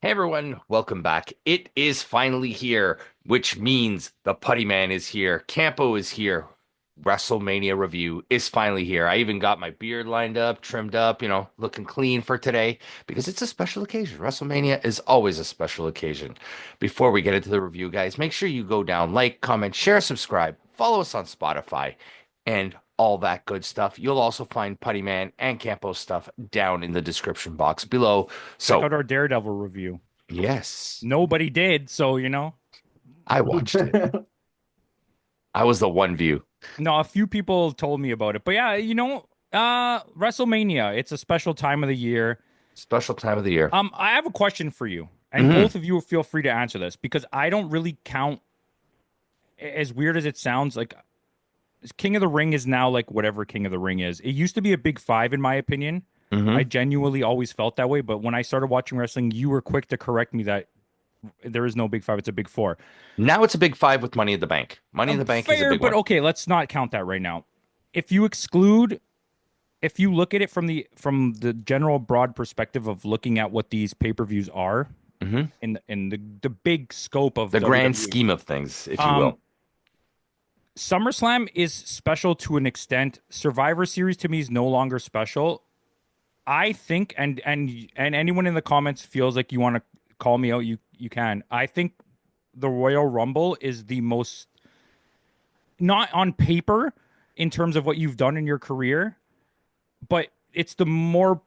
Hey everyone, welcome back. It is finally here, which means the Putty Man is here. Campo is here. Wrestlemania review is finally here. I even got my beard lined up, trimmed up, looking clean for today because it's a special occasion. WrestleMania is always a special occasion. Before we get into the review, guys, make sure you go down, like, comment, share, subscribe, follow us on Spotify, and all that good stuff. You'll also find Putty Man and Campo stuff down in the description box below. Check So, out our Daredevil review. yes. Nobody did, so you know. I watched it. I was the one view. No, a few people told me about it. But yeah, WrestleMania, it's a special time of the year. Special time of the year. I have a question for you, and Hmm. both of you feel free to answer this because I don't really count, as weird as it sounds, like King of the Ring is now like whatever King of the Ring is. It used to be a big five in my opinion. I Hmm. genuinely always felt that way, but when I started watching wrestling, you were quick to correct me that there is no big five, it's a big four. Now it's a big five with Money in the Bank. Money in the Bank is a Fair, big but one. okay, let's not count that right now. If you exclude, if you look at it from the general broad perspective of looking at what these pay-per-views are Hmm. in the big scope of The grand WWE, scheme of things, if you um, will. SummerSlam is special to an extent. Survivor Series to me is no longer special. I think, and anyone in the comments feels like you want to call me out, you can. I think the Royal Rumble is the most, not on paper in terms of what you've done in your career, but it's the more,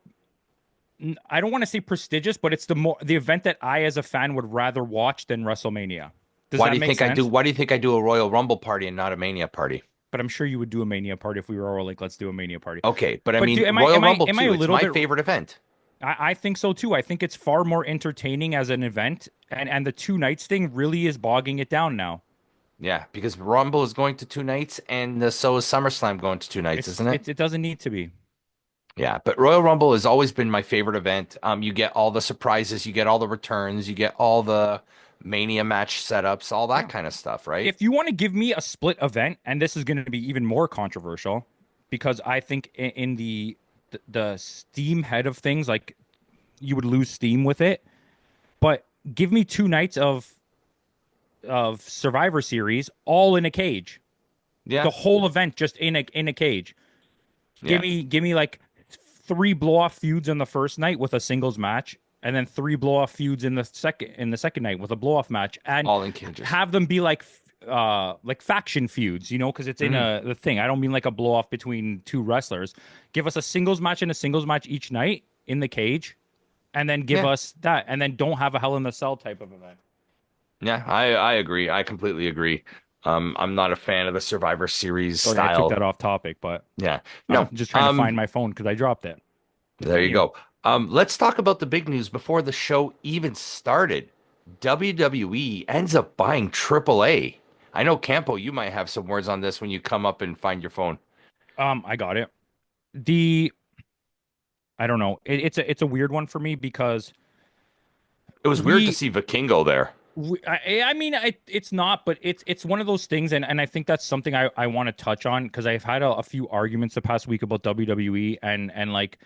I don't want to say prestigious, but it's the event that I as a fan would rather watch than WrestleMania. Does Why do that you make think I do? sense? Why do you think I do a Royal Rumble party and not a Mania party? But I'm sure you would do a Mania party if we were all like, let's do a Mania party. Okay, but I But mean am I Royal am I Rumble am I too. a It's little my bit? favorite event. I think so too. I think it's far more entertaining as an event, and the two nights thing really is bogging it down now. Yeah, because Rumble is going to two nights, and so is SummerSlam going to two nights, It's isn't it? it doesn't need to be. Yeah, but Royal Rumble has always been my favorite event. You get all the surprises, you get all the returns, you get all the Mania match setups, all that Yeah. kind of stuff, right? If you want to give me a split event, and this is going to be even more controversial, because I think in the Steam head of things, like you would lose steam with it. But give me two nights of Survivor Series all in a cage. The Yeah, whole event just in a cage. yeah, Give me like three blow off feuds in the first night with a singles match, and then three blow off feuds in the second night with a blow off match, and all in cages. have them be like faction feuds, because it's in Hmm. the thing. I don't mean like a blow off between two wrestlers. Give us a singles match and a singles match each night in the cage, and then give Yeah, us that, and then don't have a Hell in the Cell type of event. yeah, I agree. I completely agree. I'm not a fan of the Survivor Series Sorry, I took style. that off topic, but Yeah, I'm no. just trying to find my phone because I dropped it. There you Anyway, go. Let's talk about the big news before the show even started. WWE ends up buying AAA. I know Campo, you might have some words on this when you come up and find your phone. I got it. The I don't know. It's a weird one for me because It was weird to we, see Vikingo there. I mean it's not, but it's one of those things, and I think that's something I want to touch on because I've had a few arguments the past week about WWE, and like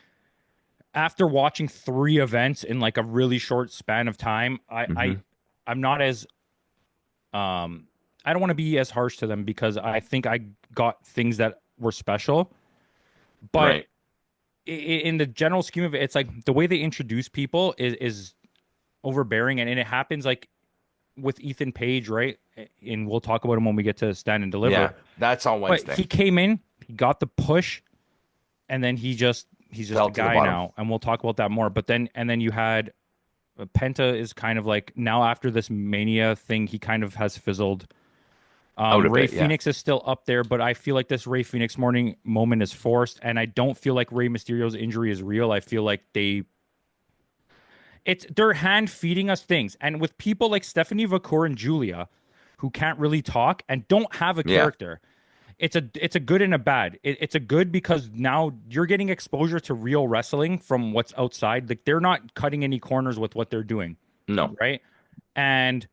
after watching three events in like a really short span of time, Hmm. I'm not as I don't want to be as harsh to them because I think I got things that were special, but Right. in the general scheme of it, it's like the way they introduce people is overbearing, and it happens like with Ethan Page, right? And we'll talk about him when we get to Stand and Deliver. Yeah, that's on But Wednesday. he came in, he got the push, and then he's just Fell a to the guy bottom. now, and we'll talk about that more. But then you had Penta is kind of like now after this Mania thing, he kind of has fizzled. Out a Ray bit, yeah. Phoenix is still up there, but I feel like this Ray Phoenix morning moment is forced, and I don't feel like Rey Mysterio's injury is real. I feel like they're hand feeding us things. And with people like Stephanie Vacour and Julia, who can't really talk and don't have a Yeah. character, it's a good and a bad. It's a good because now you're getting exposure to real wrestling from what's outside. Like they're not cutting any corners with what they're doing, No. right? And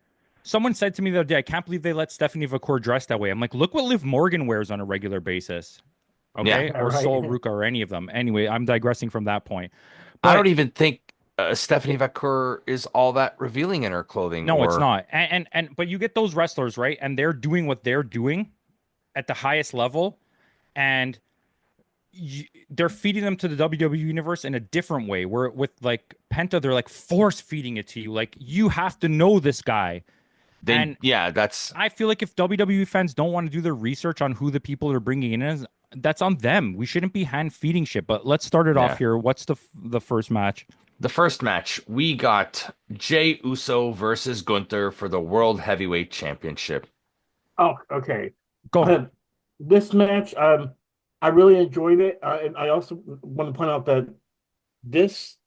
someone said to me the other day, I can't believe they let Stephanie Vacour dress that way. I'm like, look what Liv Morgan wears on a regular basis. Yeah. Okay. Yeah, Or Sol right. Ruka or any of them. Anyway, I'm digressing from that point. I don't But even think. Stephanie Vaquer is all that revealing in her clothing, No, it's or not. And but you get those wrestlers, right? And they're doing what they're doing at the highest level, and they're feeding them to the WWE universe in a different way. Where with like Penta, they're like force feeding it to you. Like you have to know this guy. they, And yeah, that's I feel like if WWE fans don't want to do their research on who the people are bringing in is, that's on them. We shouldn't be hand feeding shit. But let's start it off yeah. here. What's the first match? The first match, we got Jey Uso versus Gunther for the World Heavyweight Championship. Oh, okay. Go. Uh, this match, I really enjoyed it, and I also want to point out that this,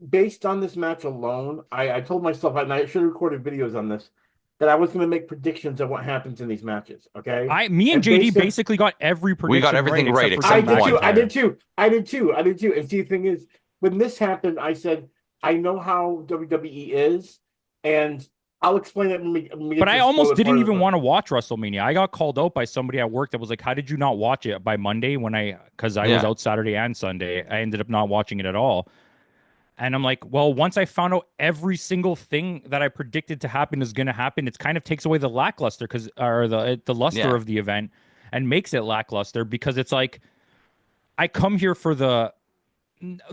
based on this match alone, I told myself, and I should have recorded videos on this, that I was going to make predictions of what happens in these matches. Okay, Me and and JD based on, basically got every We got prediction right everything right except for I except Sam did one. too, I McIntyre. did too, I did too, I did too. And see, the thing is, when this happened, I said, I know how WWE is, and I'll explain it when we But get to I the almost spoiler part didn't of even the. want to watch WrestleMania. I got called out by somebody at work that was like, "How did you not watch it by Monday?" Because I was Yeah, out Saturday and Sunday, I ended up not watching it at all. And I'm like, well, once I found out every single thing that I predicted to happen is going to happen, it kind of takes away the lackluster or the luster yeah. of the event and makes it lackluster because it's like I come here for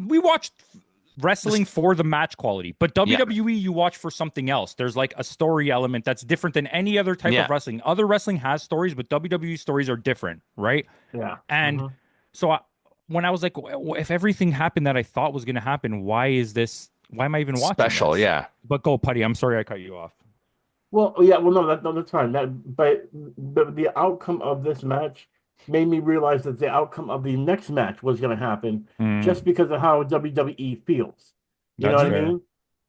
we watched wrestling This, for the match quality, but yeah, WWE you watch for something else. There's like a story element that's different than any other type of yeah. wrestling. Other wrestling has stories, but WWE stories are different, right? Yeah. And Mhm. so when I was like, if everything happened that I thought was going to happen, why is this? Why am I even watching Special, this? yeah. But go, Putty. I'm sorry I cut you off. Well, yeah, well, no, that's fine. But the outcome of this match made me realize that the outcome of the next match was going to happen Mm, just because of how WWE feels. You know that's what I Hmm.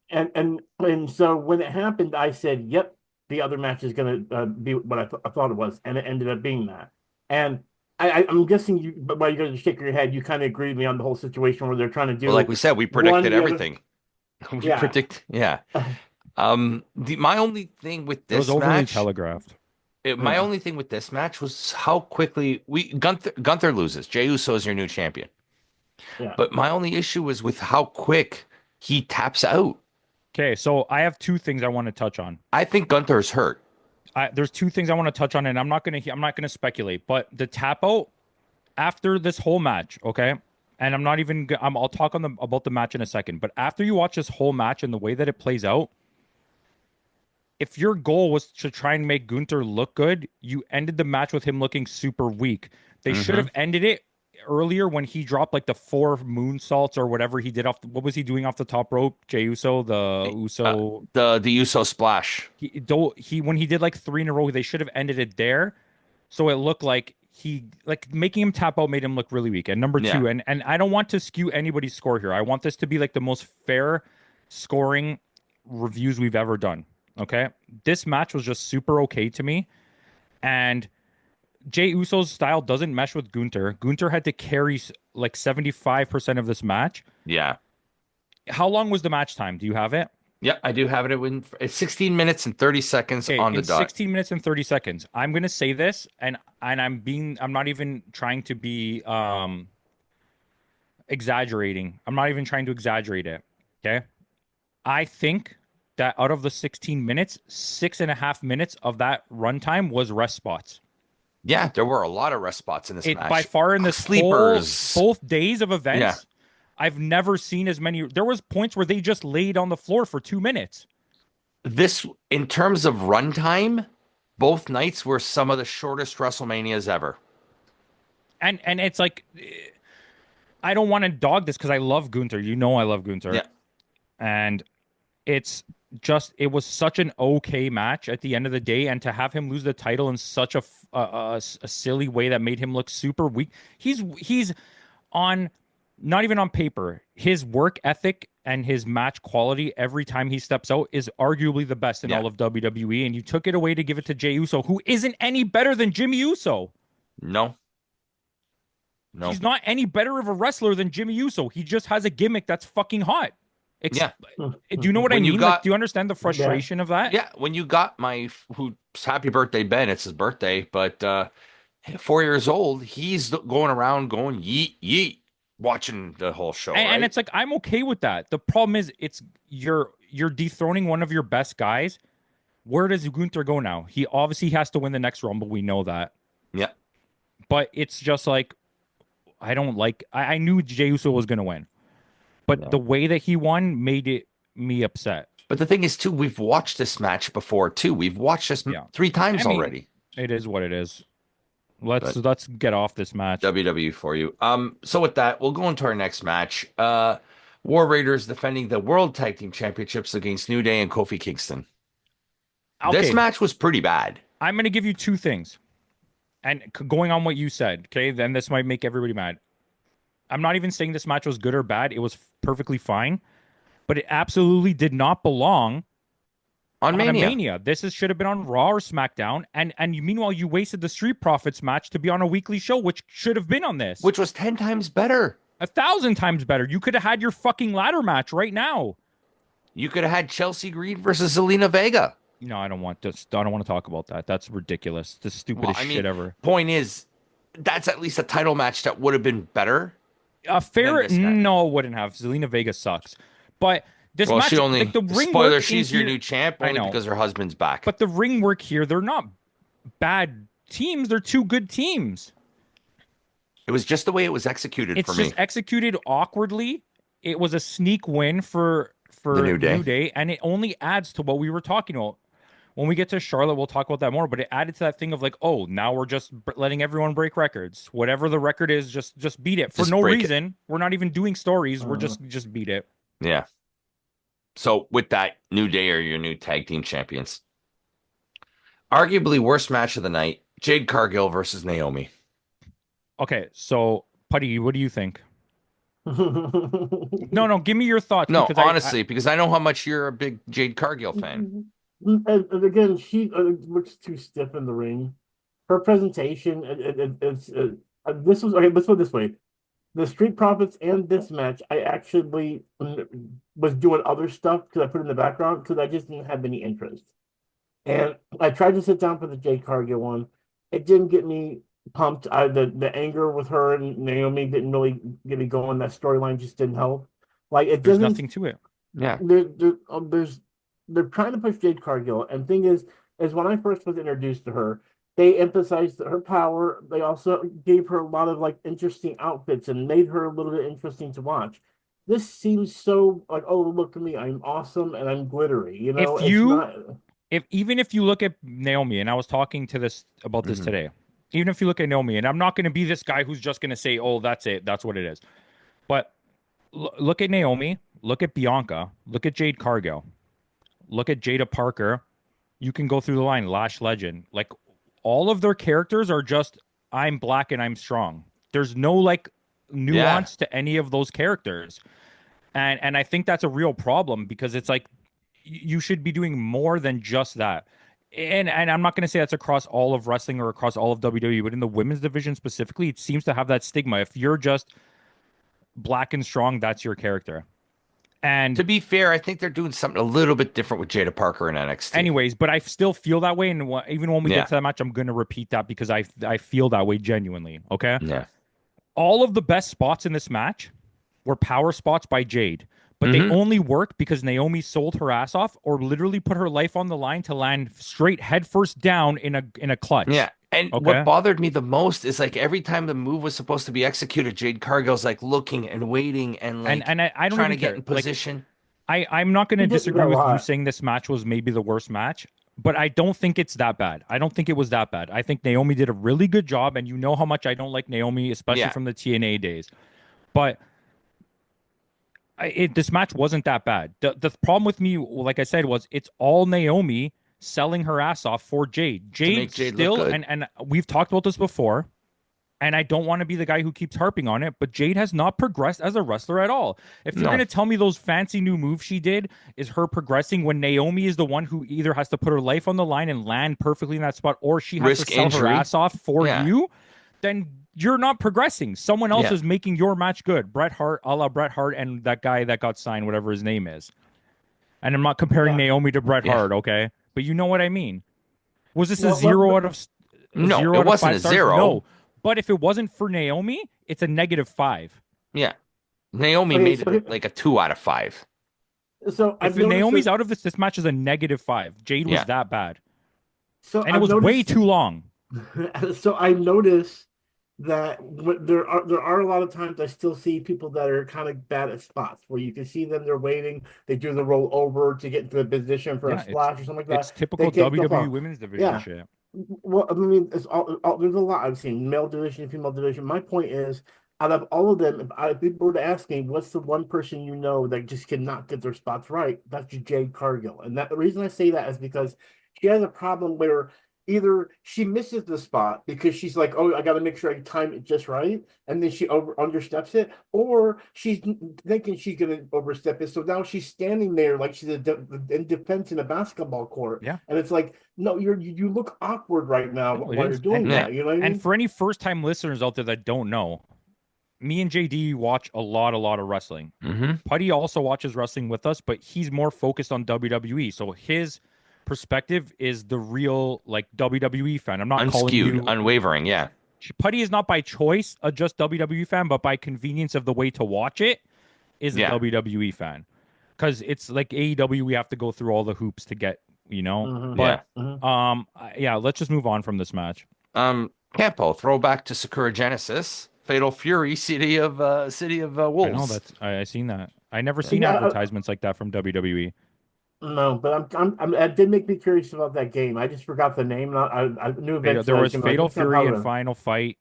fair. mean? And so when it happened, I said, "Yep, the other match is going to be what I thought it was," and it ended up being that. And I'm guessing you, but while you're going to shake your head, you kind of agree with me on the whole situation where they're trying to Well, like do we said, we one, predicted the other. everything. We Yeah. predict, yeah. My only thing with It was this overly match, telegraphed. my Yeah. only thing with this match was how quickly Gunther loses. Jey Uso is your new champion. Yeah. But my only issue was with how quick he taps out. Okay, so I have two things I want to touch on. I think Gunther's hurt. There's two things I want to touch on, and I'm not gonna speculate. But the tap out after this whole match, okay, and I'll talk about the match in a second. But after you watch this whole match and the way that it plays out, if your goal was to try and make Gunther look good, you ended the match with him looking super weak. They should Hmm. have ended it earlier when he dropped like the four moonsaults or whatever he did what was he doing off the top rope? Jey Uso, the Uh, Uso. the Uso splash. He when he did like three in a row, they should have ended it there. So it looked like making him tap out made him look really weak. And number Yeah. two, and I don't want to skew anybody's score here. I want this to be like the most fair scoring reviews we've ever done. Okay. This match was just super okay to me. And Jey Uso's style doesn't mesh with Gunter. Gunter had to carry like 75% of this match. Yeah. How long was the match time? Do you have it? Yeah, I do have it. It's 16 minutes and 30 seconds Okay, on the in dot. 16 minutes and 30 seconds, I'm gonna say this, and I'm not even trying to be exaggerating. I'm not even trying to exaggerate it. Okay. I think that out of the 16 minutes, 6.5 minutes of that runtime was rest spots. Yeah, there were a lot of rest spots in this It by match. far in this whole Sleepers. both days of Yeah. events, I've never seen as many. There was points where they just laid on the floor for 2 minutes. This, in terms of runtime, both nights were some of the shortest WrestleManias ever. And it's like I don't want to dog this because I love Gunther. You know I love Gunther. Yeah. And it's it was such an okay match at the end of the day, and to have him lose the title in such a silly way that made him look super weak. He's on not even on paper. His work ethic and his match quality every time he steps out is arguably the best in Yeah. all of WWE. And you took it away to give it to Jey Uso, who isn't any better than Jimmy Uso. No. No. He's not any better of a wrestler than Jimmy Uso. He just has a gimmick that's fucking hot. Yeah. Do you know what I When you mean? Like, got do you understand the Yeah. frustration of that? Yeah, when you got who's happy birthday Ben, it's his birthday, but 4 years old, he's going around going yeet yeet. watching the whole show, And right? it's like I'm okay with that. The problem is it's you're dethroning one of your best guys. Where does Gunther go now? He obviously has to win the next Rumble. We know that. Yeah. But it's just like I don't like. I knew Jey Uso was going to win, but Yeah. the way that he won made me upset. But the thing is, too, we've watched this match before, too. We've watched this Yeah, 3 times I mean, already. it is what it is. Let's But let's get off this match. WWE for you. So with that, we'll go into our next match. War Raiders defending the World Tag Team Championships against New Day and Kofi Kingston. This Okay, match was pretty bad. I'm going to give you two things, and going on what you said. Okay, then this might make everybody mad. I'm not even saying this match was good or bad. It was perfectly fine, but it absolutely did not belong On on a Mania, Mania. Should have been on Raw or SmackDown. And meanwhile, you wasted the Street Profits match to be on a weekly show, which should have been on this. which was 10 times better. 1,000 times better. You could have had your fucking ladder match right now. You could have had Chelsea Green versus Zelina Vega. No, I don't want this. I don't want to talk about that. That's ridiculous. The stupidest shit ever. Point is, that's at least a title match that would have been better. Fair? This guy. No, it wouldn't have. Zelina Vega sucks. But this Well, match, she only, like the ring spoiler, work she's in your here- new champ I only know. because her husband's back. But the ring work here, they're not bad teams. They're two good teams. It was just the way it was executed It's for just me. executed awkwardly. It was a sneak win for The New Day. and it only adds to what we were talking about. When we get to Charlotte, we'll talk about that more. But it added to that thing of like, oh, now we're just letting everyone break records. Whatever the record is, just beat it for Just no break it. reason. We're not even doing stories. We're just beat it. Yeah. So with that, New Day are your new tag team champions. Arguably worst match of the night, Jade Cargill versus Naomi. Okay, so Putty, what do you think? No, No, give me your thoughts. No, because honestly, because I know how much you're a big Jade Cargill fan. and again, she looks too stiff in the ring. Her presentation, this was okay. Let's put it this way: the Street Profits and this match, I actually was doing other stuff because I put it in the background because I just didn't have any interest. And I tried to sit down for the Jade Cargill one. It didn't get me pumped. The anger with her and Naomi didn't really get me going. That storyline just didn't help. Like it there's doesn't. nothing to it. Yeah. They're trying to push Jade Cargill, and thing is when I first was introduced to her, they emphasized her power. They also gave her a lot of like interesting outfits and made her a little bit interesting to watch. This seems so like, oh, look at me, I'm awesome and I'm glittery. You know, Even if you look at Naomi, and I was talking to this about this Mhm. today, even if you look at Naomi, and I'm not going to be this guy who's just going to say, "Oh, that's it, that's what it is," but look at Naomi, look at Bianca, look at Jade Cargill, look at Jada Parker. You can go through the line, Lash Legend, like all of their characters are just I'm black and I'm strong. There's no like nuance to any of those characters, and I think that's a real problem because it's like you should be doing more than just that. And I'm not going to say that's across all of wrestling or across all of WWE, but in the women's division specifically, it seems to have that stigma. If you're just black and strong, that's your character. And To be fair, I think they're doing something a little bit different with Jada Parker in NXT. anyways, but I still feel that way. And even when we Yeah. get to that match, I'm going to repeat that because I feel that way genuinely. Okay. Yeah. All of the best spots in this match were power spots by Jade, but they Mhm. only work because Naomi sold her ass off or literally put her life on the line to land straight headfirst down in a clutch. Yeah. And Okay. what bothered me the most is like every time the move was supposed to be executed, Jade Cargill's like looking and waiting and like And I don't trying even to get care. in Like, position. I'm not going to He did disagree that a with you lot. saying this match was maybe the worst match, but I don't think it's that bad. I don't think it was that bad. I think Naomi did a really good job, and you know how much I don't like Naomi, especially Yeah. from the TNA days. But this match wasn't that bad. The problem with me, like I said, was it's all Naomi selling her ass off for Jade. make Jade look still, good. and we've talked about this before, and I don't want to be the guy who keeps harping on it, but Jade has not progressed as a wrestler at all. If you're No. going to tell me those fancy new moves she did is her progressing when Naomi is the one who either has to put her life on the line and land perfectly in that spot, or she has Risk to sell injury. her ass off for Yeah. you, then you're not progressing. Someone else Yeah. is making your match good. Bret Hart, a la Bret Hart, and that guy that got signed, whatever his name is. And I'm not comparing Yeah. Naomi to Bret Yeah. Hart, okay? But you know what I mean. Was this a Well, 0 out of No, zero it out of wasn't 5 a stars? 0. No. But if it wasn't for Naomi, it's a -5. Yeah. Naomi Okay, made it like a 2 out of 5. so If I've noticed Naomi's that. out of this match is a -5. Jade was Yeah. that bad, So and it I've was way noticed. too long. So I noticed that there are a lot of times I still see people that are kind of bad at spots where you can see them, they're waiting, they do the roll over to get into the position for a Yeah, splash or something like it's that. They typical take the WWE fall. women's division Yeah. shit. Well, I mean, there's a lot I've seen, male division, female division. My point is, out of all of them, if people were to ask me, what's the one person you know that just cannot get their spots right? That's Jade Cargill. And the reason I say that is because she has a problem where either she misses the spot because she's like, oh, I got to make sure I time it just right, and then she understeps it, or she's thinking she's gonna overstep it, so now she's standing there like she's in defense in a basketball court, Yeah, and it's like, no, you look awkward right now no, it while you're is. And doing Yeah. that. You know what I and mean? for any first-time listeners out there that don't know, me and JD watch a lot of wrestling. Hmm. Putty also watches wrestling with us, but he's more focused on WWE. So his perspective is the real like WWE fan. I'm not calling Unskewed, you. unwavering. Yeah. Putty is not by choice a just WWE fan, but by convenience of the way to watch it is a Yeah. WWE fan. Because it's like AEW, we have to go through all the hoops to get, you know. Yeah. But yeah, let's just move on from this match. Campo, throwback to Sakura Genesis. Fatal Fury, City of I know Wolves. that's I seen that. I never seen Yeah, advertisements like that from WWE. no, but it did make me curious about that game. I just forgot the name. I knew There eventually I was was gonna like, Fatal what's that Fury and about? Final Fight.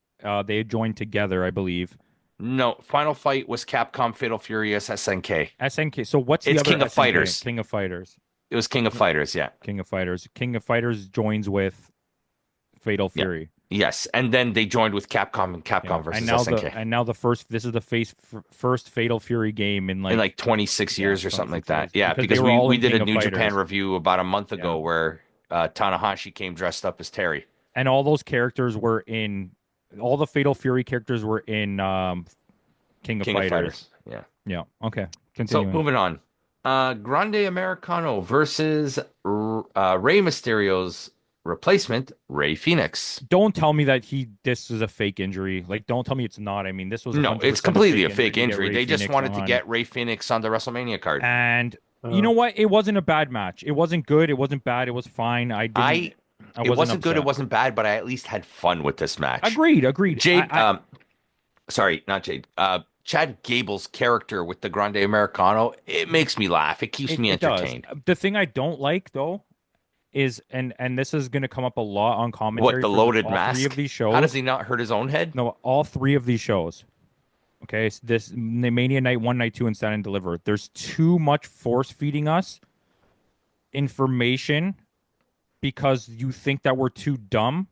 They had joined together, I believe. No, Final Fight was Capcom Fatal Furious SNK. SNK. So what's the It's other King of SNK? Fighters. King of Fighters. It was King of Fighters, yeah. King of Fighters. King of Fighters joins with Fatal Yeah. Fury. Yes. And then they joined with Capcom and Yeah, Capcom versus SNK and now the first this is the first Fatal Fury game in in like like 26 yeah years or something like 26 that. years Yeah, because they because were we all we in did a King of New Japan Fighters. review about a month Yeah, ago where Tanahashi came dressed up as Terry. and all those characters were in all the Fatal Fury characters were in King of King of Fighters. Fighters. Yeah. Yeah. Okay. So Continuing. moving on. Grande Americano versus Rey Mysterio's replacement, Rey Phoenix. Don't tell me that this is a fake injury. Like, don't tell me it's not. I mean, this was No, it's 100% a completely fake a injury fake to get injury. Ray They just Phoenix wanted to on. get Rey Phoenix on the WrestleMania card. And you know Uh, what? It wasn't a bad match. It wasn't good. It wasn't bad. It was fine. I I It wasn't wasn't good, it upset. wasn't bad, but I at least had fun with this match. Agreed. Agreed. Jade, sorry, not Jade. Chad Gable's character with the Grande Americano, it makes me laugh. It keeps me It does. entertained. The thing I don't like though is and this is going to come up a lot on What, commentary the for loaded all three of mask? these How does shows. he not hurt his own head? No, all three of these shows. Okay, so this Mania Night 1, Night 2, and Stand and Deliver. There's too much force feeding us information because you think that we're too dumb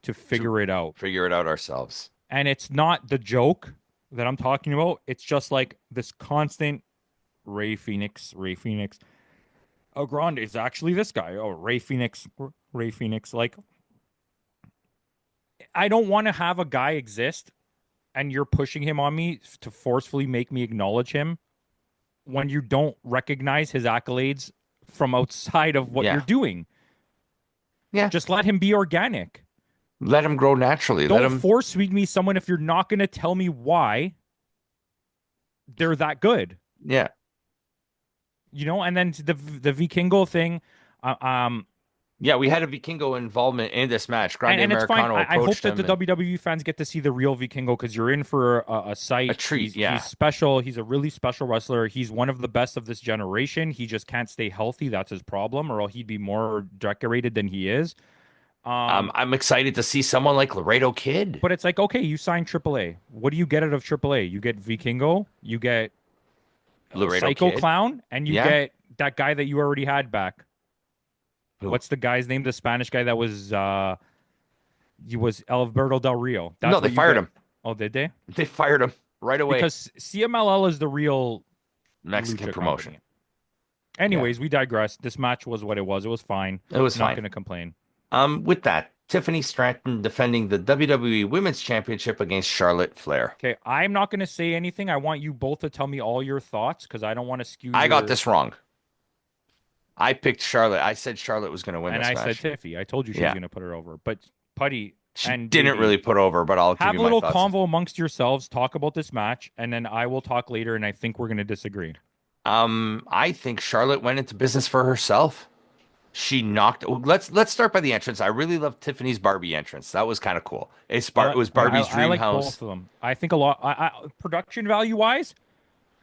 to figure it out. Figure it out ourselves. And it's not the joke that I'm talking about. It's just like this constant Ray Phoenix, Ray Phoenix. Oh, Grande is actually this guy. Oh, Ray Phoenix, Ray Phoenix. Like, I don't want to have a guy exist and you're pushing him on me to forcefully make me acknowledge him when you don't recognize his accolades from outside of what you're Yeah. doing. Yeah. Just let him be organic. Let him grow naturally. Let Don't him. force feed me someone if you're not going to tell me why they're that good. Yeah. You know, and then the Vikingo thing, Yeah, we had a Vikingo involvement in this match. Grande and it's fine. Americano I hope approached that the him and WWE fans get to see the real Vikingo because you're in for a sight. a treat. Yeah. He's special. He's a really special wrestler. He's one of the best of this generation. He just can't stay healthy. That's his problem, or he'd be more decorated than he is. I'm excited to see someone like Laredo Kid. But it's like, okay, you signed AAA. What do you get out of AAA? You get Vikingo, you get Laredo Psycho Kid. Clown, and you Yeah. get that guy that you already had back. Who? What's the guy's name? The Spanish guy that was he was Alberto Del Rio. That's No, what they you fired get. him. Oh, did they? They fired him right away. Because CMLL is the real Mexican lucha promotion. company. Anyways, we digress. This match was what it was. It was fine. It was Not fine. going to complain. With that, Tiffany Stratton defending the WWE Women's Championship against Charlotte Flair. Okay, I'm not going to say anything. I want you both to tell me all your thoughts because I don't want to skew. I got this wrong. I picked Charlotte. I said Charlotte was going to win and this I match. said Tiffy. I told you she was going to put her over. But Putty, She and didn't JD. really put over, but I'll give Have you a my little thoughts. convo amongst yourselves, talk about this match, and then I will talk later, and I think we're going to disagree. I think Charlotte went into business for herself. She knocked. Let's start by the entrance. I really loved Tiffany's Barbie entrance. That was kind of cool. It was Barbie's I dream like house. both of them. I think a lot, production value wise,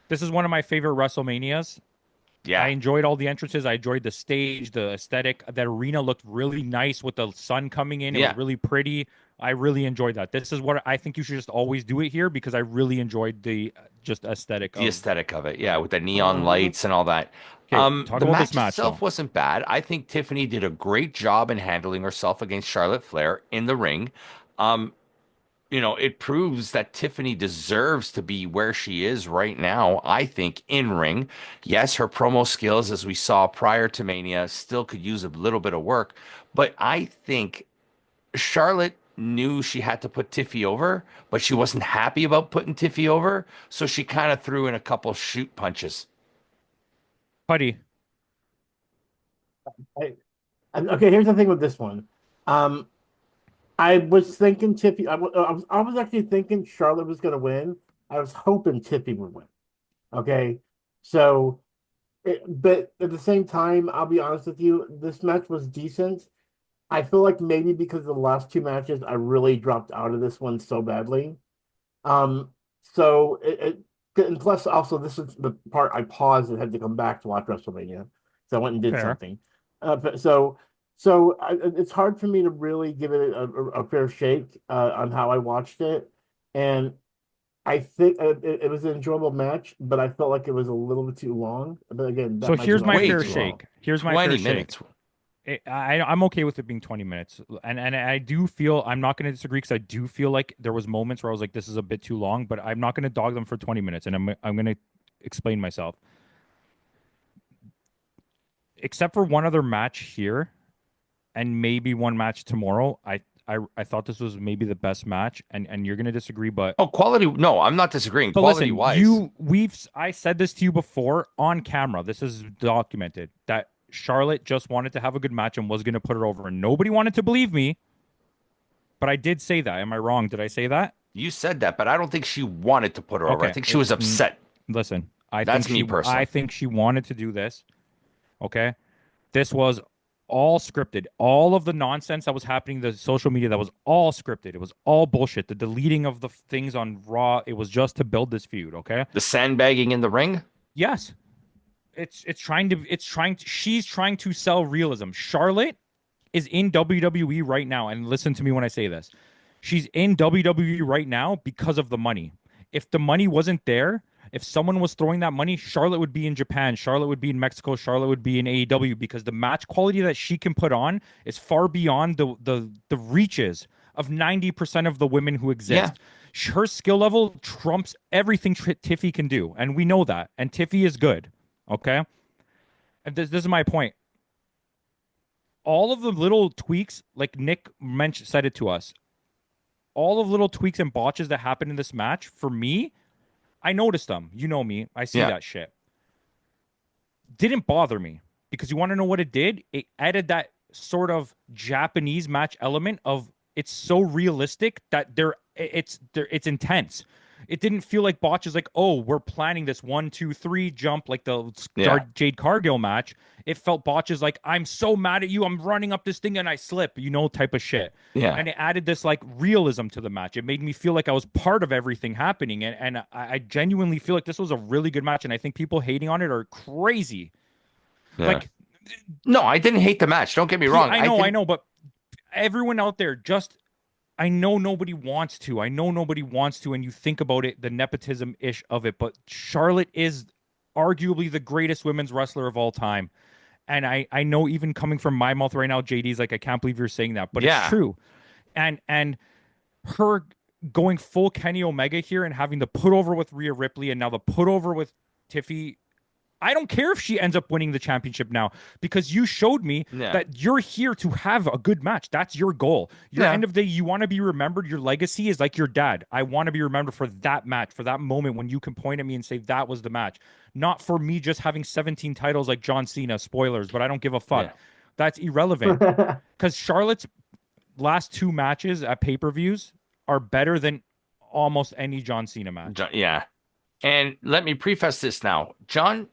this is one of my favorite WrestleManias. I Yeah, enjoyed all the entrances. I enjoyed the stage, the aesthetic. That arena looked really nice with the sun coming in. It was yeah. really pretty. I really enjoyed that. This is what I think you should just always do it here because I really enjoyed the just aesthetic The of aesthetic of it, yeah, it. with the neon Mhm. lights and all that. Okay, talk The about this match match itself though. wasn't bad. I think Tiffany did a great job in handling herself against Charlotte Flair in the ring. Um, it proves that Tiffany deserves to be where she is right now, I think, in ring. Yes, her promo skills, as we saw prior to Mania, still could use a little bit of work, but I think Charlotte knew she had to put Tiffy over, but she wasn't happy about putting Tiffy over, so she kind of threw in a couple shoot punches. Putty, I, okay, here's the thing with this one. Um, I was thinking Tiffy. I was actually thinking Charlotte was going to win. I was hoping Tiffy would win. Okay, so but at the same time, I'll be honest with you. This match was decent. I feel like maybe because of the last two matches, I really dropped out of this one so badly. Um, so and plus also this is the part I paused and had to come back to watch WrestleMania. So I went and did fair. something. It's hard for me to really give it a fair shake on how I watched it, and I think it was an enjoyable match, but I felt like it was a little bit too long. But again, that So might just here's be my Way fair too long. shake. Here's my fair 20 shake. minutes. I'm okay with it being 20 minutes, and I do feel I'm not going to disagree because I do feel like there was moments where I was like, this is a bit too long, but I'm not going to dog them for 20 minutes, and I'm going to explain myself. Except for one other match here, and maybe one match tomorrow, I thought this was maybe the best match, and you're going to disagree, but Oh, quality. No, I'm not disagreeing. Quality listen, wise. I said this to you before on camera. This is documented that Charlotte just wanted to have a good match and was going to put her over, and nobody wanted to believe me. But I did say that. Am I wrong? Did I say that? You said that, but I don't think she wanted to put her over. I Okay. think she was upset. Listen, That's me I personally. think she wanted to do this. Okay. This was all scripted. All of the nonsense that was happening, the social media, that was all scripted. It was all bullshit. The deleting of the things on Raw, it was just to build this feud. Okay. The sandbagging in the ring. Yes. She's trying to sell realism. Charlotte is in WWE right now, and listen to me when I say this. She's in WWE right now because of the money. If the money wasn't there, if someone was throwing that money, Charlotte would be in Japan, Charlotte would be in Mexico, Charlotte would be in AEW because the match quality that she can put on is far beyond the reaches of 90% of the women who Yeah. exist. Her skill level trumps everything Tiffy can do, and we know that. And Tiffy is good. Okay? And this is my point. All of the little tweaks, like Nick mentioned, said it to us, all of the little tweaks and botches that happened in this match, for me, I noticed them. You know me. I see Yeah. that shit. Didn't bother me because you want to know what it did? It added that sort of Japanese match element of it's so realistic that it's intense. It didn't feel like botches like, oh, we're planning this 1, 2, 3 jump like the Yeah. Jade Cargill match. It felt botches like I'm so mad at you, I'm running up this thing and I slip, type of shit. Yeah. And it added this like realism to the match. It made me feel like I was part of everything happening, and I genuinely feel like this was a really good match. And I think people hating on it are crazy. Yeah. Like, No, I didn't hate the match. Don't get me wrong. I know, but everyone out there just I know nobody wants to. I know nobody wants to, and you think about it, the nepotism ish of it. But Charlotte is arguably the greatest women's wrestler of all time. And I know even coming from my mouth right now, JD's like, I can't believe you're saying that, but it's Yeah. true. And her going full Kenny Omega here and having the put over with Rhea Ripley and now the put over with Tiffy. I don't care if she ends up winning the championship now because you showed me Yeah. that you're here to have a good match. That's your goal. Your Yeah. end of the day, you want to be remembered. Your legacy is like your dad. I want to be remembered for that match, for that moment when you can point at me and say that was the match, not for me just having 17 titles like John Cena. Spoilers, but I don't give a fuck. Yeah. That's irrelevant because Charlotte's last two matches at pay-per-views are better than almost any John Cena match. Yeah. And let me preface this now. John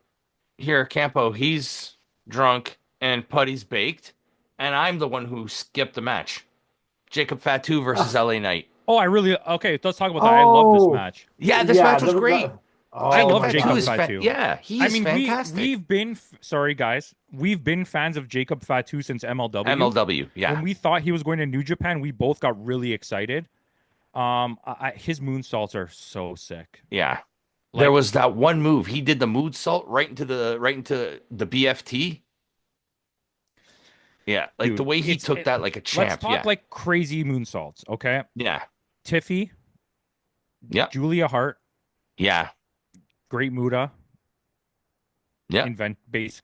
here, Campo, he's drunk and Putty's baked, and I'm the one who skipped the match. Jacob Fatu versus LA Knight. Oh, okay. Let's talk about that. I love this Oh, match. Yeah, this yeah. match was great. I Oh Jacob love my Fatu Jacob God. is Fatu. yeah, he is fantastic. We've been sorry guys, we've been fans of Jacob Fatu since MLW. MLW, yeah. When we thought he was going to New Japan, we both got really excited. His moonsaults are so sick. Yeah. Like, There was that one move. He did the moonsault right into the BFT. Yeah, like dude, the way he took that like a let's champ. talk Yeah. like crazy moonsaults, okay? Yeah. Tiffy, Yeah. Julia Hart, Yeah. Great Muda. Yeah. Didn't invent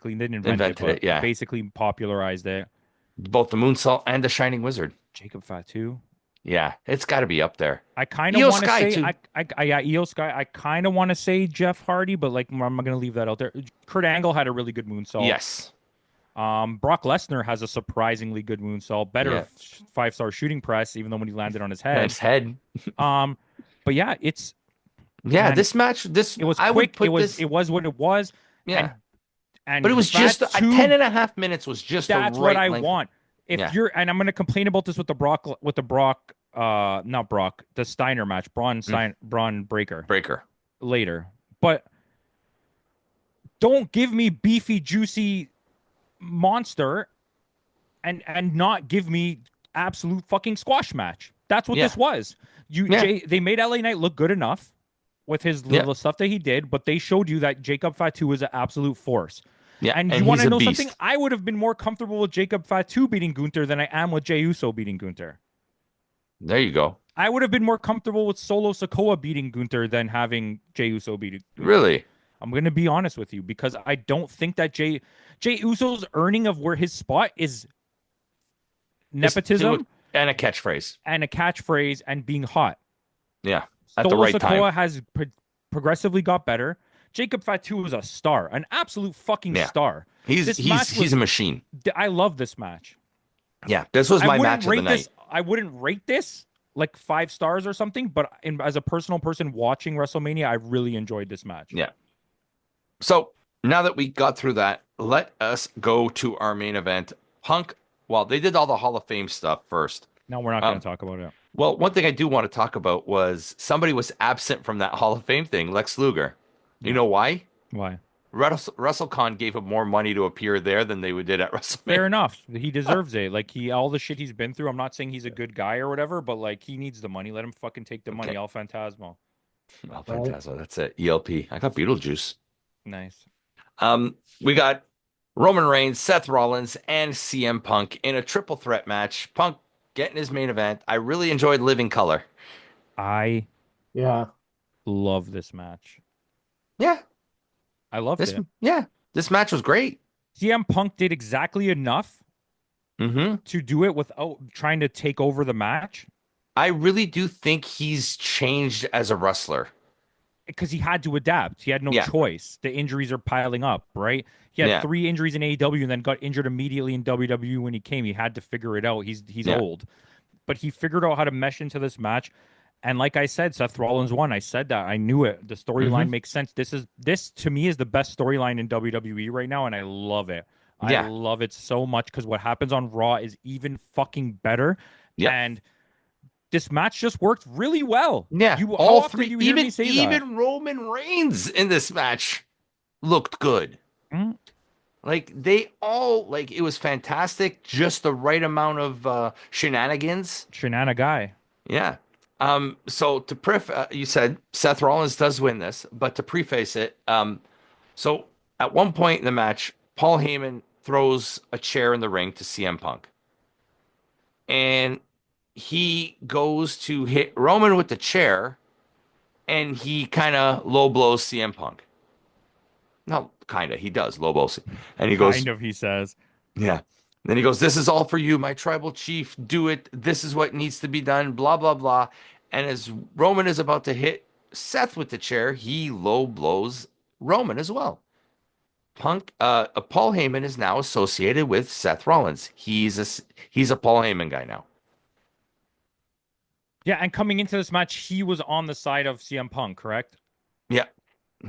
Invented it, yeah. basically popularized it. Both the moonsault and the Shining Wizard. Jacob Fatu. Yeah, it's got to be up there. I kind of Io want to Sky, say, too. yeah, Io Sky. I kind of want to say Jeff Hardy, but like I'm going to leave that out there. Kurt Angle had a really good moonsault. Yes. Brock Lesnar has a surprisingly good moonsault. Better Yeah. 5-star shooting press, even though when he landed on his head. His head. But yeah, it's Yeah, man, this match, this it was I quick. would put It was this. it was what it was. Yeah, And but it was just a Fatu, 10 and a half minutes was just the that's right what I length. want. If Yeah. you're, and I'm going to complain about this with the not Brock, the Steiner match, Braun Breaker. later. But don't give me beefy, juicy monster and not give me absolute fucking squash match. That's what Yeah. this was. They made LA Knight look good enough with his little stuff that he did, but they showed you that Jacob Fatu is an absolute force. Yeah, And you want he's to a know beast. something? I would have been more comfortable with Jacob Fatu beating Gunther than I am with Jey Uso beating Gunther. There you go. I would have been more comfortable with Solo Sikoa beating Gunther than having Jey Uso beat Gunther. Really? I'm going to be honest with you because I don't think that Jey Uso's earning of where his spot is nepotism And a catchphrase. and a catchphrase and being hot. Yeah, at the Solo right Sikoa time. has progressively got better. Jacob Fatu is a star, an absolute fucking star. He's a machine. I love this match. Yeah, this was my match of the night. I wouldn't rate this like 5 stars or something, but as a personal person watching WrestleMania, I really enjoyed this match. Yeah. So now that we got through that, let us go to our main event. Punk. Well, they did all the Hall of Fame stuff first. No, we're not going to talk about it. Well, one thing I do want to talk about was somebody was absent from that Hall of Fame thing, Lex Luger. You know why? Why? WrestleCon gave him more money to appear there than they did at WrestleMania. Fair enough. He deserves it. Like all the shit he's been through. I'm not saying he's a good guy or whatever, but like he needs the money. Let him fucking take the money. El Phantasmo. Oh, fantastic. That's it. ELP. I got Beetlejuice. Nice. We got Roman Reigns, Seth Rollins, and CM Punk in a triple threat match. Punk getting his main event. I really enjoyed Living Color. I love this match. Yeah. I loved it. Yeah. This match was great. CM Punk did exactly enough to do it without trying to take over the match. I really do think he's changed as a wrestler. Because he had to adapt. He had no choice. The injuries are piling up, right? He had 3 injuries in AEW and then got injured immediately in WWE when he came. He had to figure it out. He's old. But he figured out how to mesh into this match. And like I said, Seth Rollins won. I said that. I knew it. The storyline makes sense. This to me is the best storyline in WWE right now, and I love it. I love it so much because what happens on Raw is even fucking better. Yeah. And this match just worked really well. Yeah. All 3, even Roman Reigns in this match looked good. Like they all it was fantastic. Just the right amount of shenanigans. Guy. Yeah. So to you said Seth Rollins does win this, but to preface it, so at one point in the match, Paul Heyman throws a chair in the ring to CM Punk. And he goes to hit Roman with the chair, and he kind of low blows CM Punk. No, kind of. He does low blows. And he goes, he says. Yeah. Then he goes, "This is all for you, my tribal chief. Do it. This is what needs to be done, blah, blah, blah." And as Roman is about to hit Seth with the chair, he low blows Roman as well. Paul Heyman is now associated with Seth Rollins. He's a Paul Heyman guy now. Yeah, and coming into this match, he was on the side of CM Punk, correct? Yeah,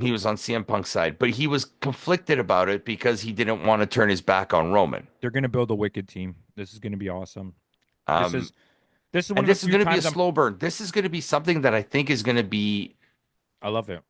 he was on CM Punk's side, but he was conflicted about it because he didn't want to turn his back on Roman. They're gonna build a wicked team. This is gonna be awesome. This Um, is this is one and of the this is few going to be a times slow burn. This is going to be something that I think is going to be I love it.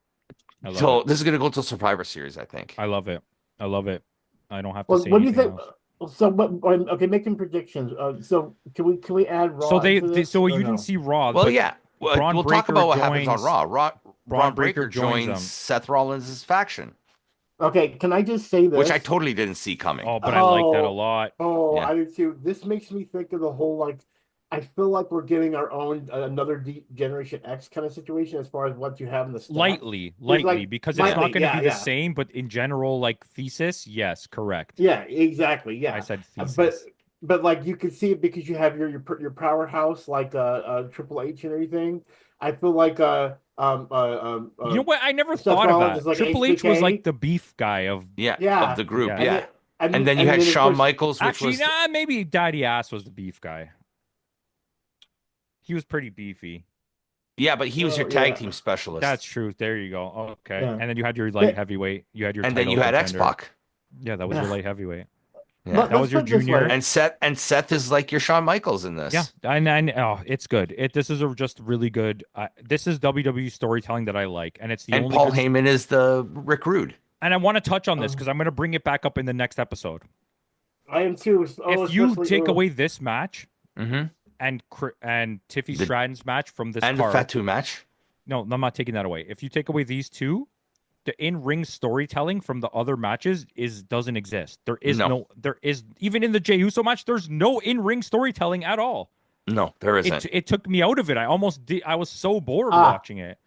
I love so. it. This is going to go to Survivor Series, I think. I love it. I love it. I don't have to Well, say what do you anything think? else. So, okay, making predictions. So, can we add So Raw into this so or you didn't no? see Raw, Well, but yeah, Braun we'll talk Breaker about what happens on joins Raw. Braun Braun Breaker Breaker joins joins them. Seth Rollins' faction, Okay, can I just say which I this? totally didn't see coming. Oh, but I like that a Oh, lot. I Yeah. do too. This makes me think of the whole like. I feel like we're getting our own another Generation X kind of situation as far as what you have in the stack. There's Lightly, like because it's not lightly, going to be yeah, the yeah, same, but in general, like thesis, yes, correct. yeah, exactly, I yeah. said But thesis. like you can see it because you have your powerhouse like Triple H and everything. I feel like You know what? I never Seth thought of Rollins that. is like Triple H was like HBK. the beef guy of Yeah, of Yeah, the group, yeah. and yeah. then And then you had of Shawn course. Michaels, which Actually, was nah, maybe Daddy Ass was the beef guy. He was pretty beefy. yeah, but he was your Well, tag yeah, team That's specialist. true. There you go. Okay. yeah. And then you had your light But heavyweight. You had your And then title you had contender. X-Pac. Yeah, that was your light heavyweight. Yeah. That let's was your put it this junior. way. And Seth is like your Shawn Michaels in Yeah, this. and oh, it's good. This is just really good. This is WWE storytelling that I like, and it's the And only Paul good. Heyman is the Rick Rude. And I want to touch on this Uh, because I'm going to bring it back up in the next episode. I am too. Oh, If you especially take away this match Mm-hmm. and Tiffy The Stratton's match from this and the card, Fatu match. no, I'm not taking that away. If you take away these two, the in-ring storytelling from the other matches doesn't exist. No, There is even in the Jey Uso match. There's no in-ring storytelling at all. no, there It isn't. it took me out of it. I was so bored ah watching it.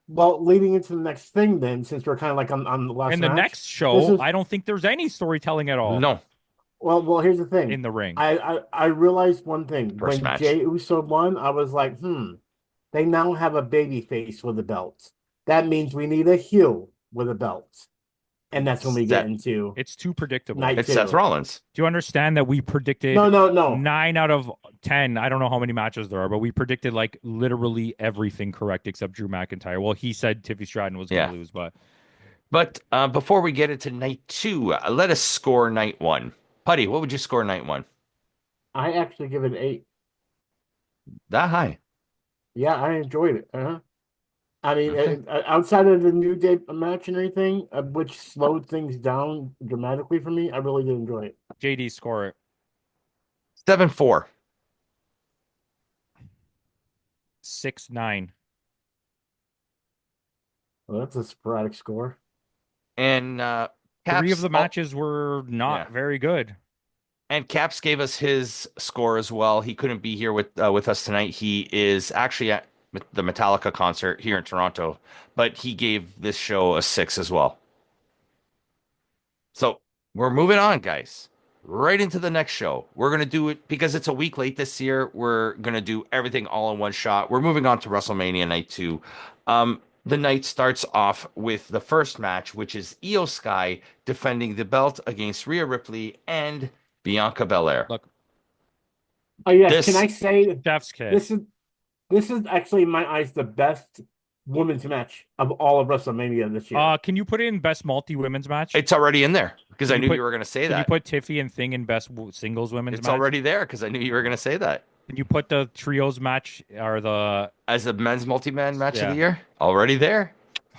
well, leading into the next thing, then since we're kind of like on the last In the match, next this show, is I don't think there's any storytelling at all No, well. Here's the thing. in the ring. I realized one thing first when match. Jey Uso won. I was like, they now have a baby face with a belt. That means we need a heel with a belt, and that's when we get Seth, into It's too predictable. night it's Seth two. Rollins. Do you understand that we predicted No, no, no. 9 out of 10? I don't know how many matches there are, but we predicted like literally everything correct except Drew McIntyre. Well, he said Tiffy Stratton was going Yeah, to lose, but but before we get into night two, let us score night one. Putty, what would you score night one? I actually give it an 8. That high? Yeah, I enjoyed it. I mean, Okay. outside of the New Day match and everything, which slowed things down dramatically for me, I really did enjoy it. JD score it 7-4. 6-9. Well, that's a sporadic score. And 3 of Caps the matches were not yeah. very good. And Caps gave us his score as well. He couldn't be here with us tonight. He is actually at the Metallica concert here in Toronto, but he gave this show a 6 as well. So we're moving on, guys. Right into the next show. We're gonna do it because it's a week late this year. We're gonna do everything all in one shot. We're moving on to WrestleMania Night 2. The night starts off with the first match, which is Io Sky defending the belt against Rhea Ripley and Bianca Belair. Look, Oh yes, can This I say chef's kiss. this is actually in my eyes the best women's match of all of WrestleMania this year. Can you put it in best multi-women's match? it's already in there because Can I you knew put- you were gonna say Can you that. put Tiffy and Thing in best singles women's It's match? already there because I knew you were gonna say that. Can you put the trios match or the As a men's multi-man match of Yeah. the year, already there.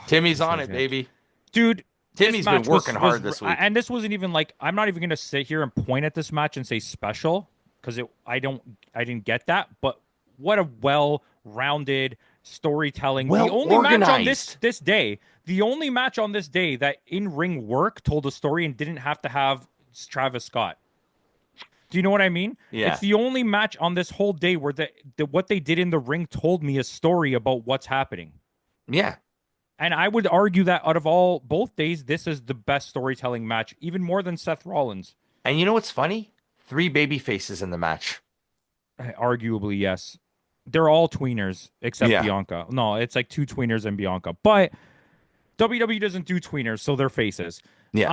Timmy's on so it, good. baby. dude? Timmy's this been match working hard this week. and this wasn't even like I'm not even gonna sit here and point at this match and say special because I didn't get that. But what a well-rounded storytelling. Well the only match on organized. this day, the only match on this day that in-ring work told a story and didn't have to have Travis Scott. Do you know what I mean? Yeah. It's the only match on this whole day where what they did in the ring told me a story about what's happening. Yeah. And I would argue that out of both days, this is the best storytelling match, even more than Seth Rollins. And you know what's funny? 3 baby faces in the match. Arguably, yes. They're all tweeners except Yeah. Bianca. No, it's like 2 tweeners and Bianca. But WWE doesn't do tweeners, so they're faces. Yeah.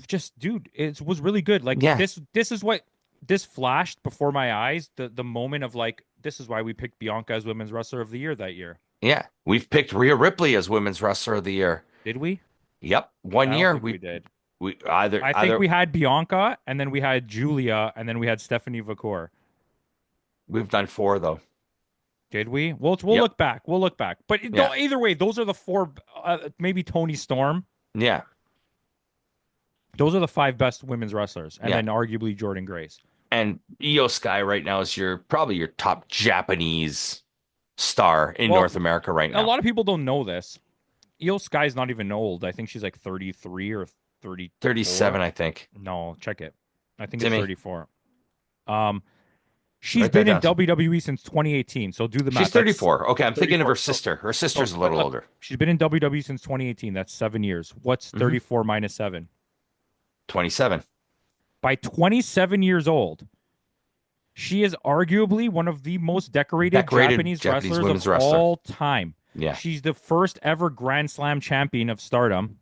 Just dude, it was really good. Like Yeah. this is what this flashed before my eyes. The moment of like This is why we picked Bianca as Women's Wrestler of the Year that year. Yeah, we've picked Rhea Ripley as Women's Wrestler of the Year. Did we? Yep, one I don't year think we did. we either I think we had Bianca, and then we had Julia, and then we had Stephanie Vacour. we've done 4 though. Did we? We'll Yep. look back. We'll look back. But either way, those are the 4. Maybe Toni Storm. Yeah, Those are the 5 best women's wrestlers, and Yeah. then arguably Jordan Grace. and Io Sky right now is probably your top Japanese star in Well, North America right A now. lot of people don't know this. Io Sky's not even old. I think she's like 33 or 30. 37, I think. No, check it. I think Timmy. it's 34. She's Write been that in down. WWE since 2018. So do the math. She's 34. Okay, I'm thinking of her 34. sister. Her sister's a little older. She's been in WWE since 2018. That's 7 years. What's 34 minus 7? 27. By 27 years old, she is arguably one of the most decorated Japanese wrestlers women's of wrestler. all time. Yeah. She's the first ever Grand Slam champion of Stardom.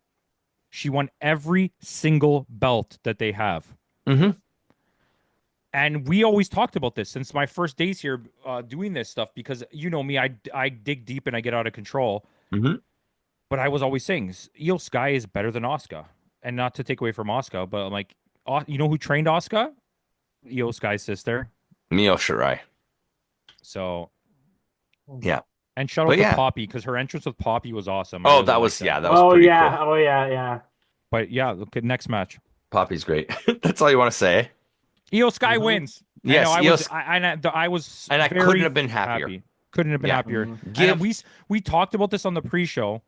She won every single belt that they have. Mm-hmm. And we always talked about this since my first days here doing this stuff, because you know me, I dig deep and I get out of control. Mm-hmm. But I was always saying Io Sky is better than Asuka. And not to take away from Asuka, but I'm like, you know who trained Asuka? Io Sky's sister. Mio Shirai. So, Yeah. and shout out But to yeah. Poppy, because her entrance with Poppy was awesome. I Oh, really that liked was that. that was pretty cool. Oh yeah. But yeah, look at next match. Poppy's great. That's all you want to say. Io Sky Mhm. wins. Yes, I know, Io I was, I was, And I very couldn't have been happier. happy. Couldn't have been Yeah. happier. Mhm. And we talked about this on the pre-show,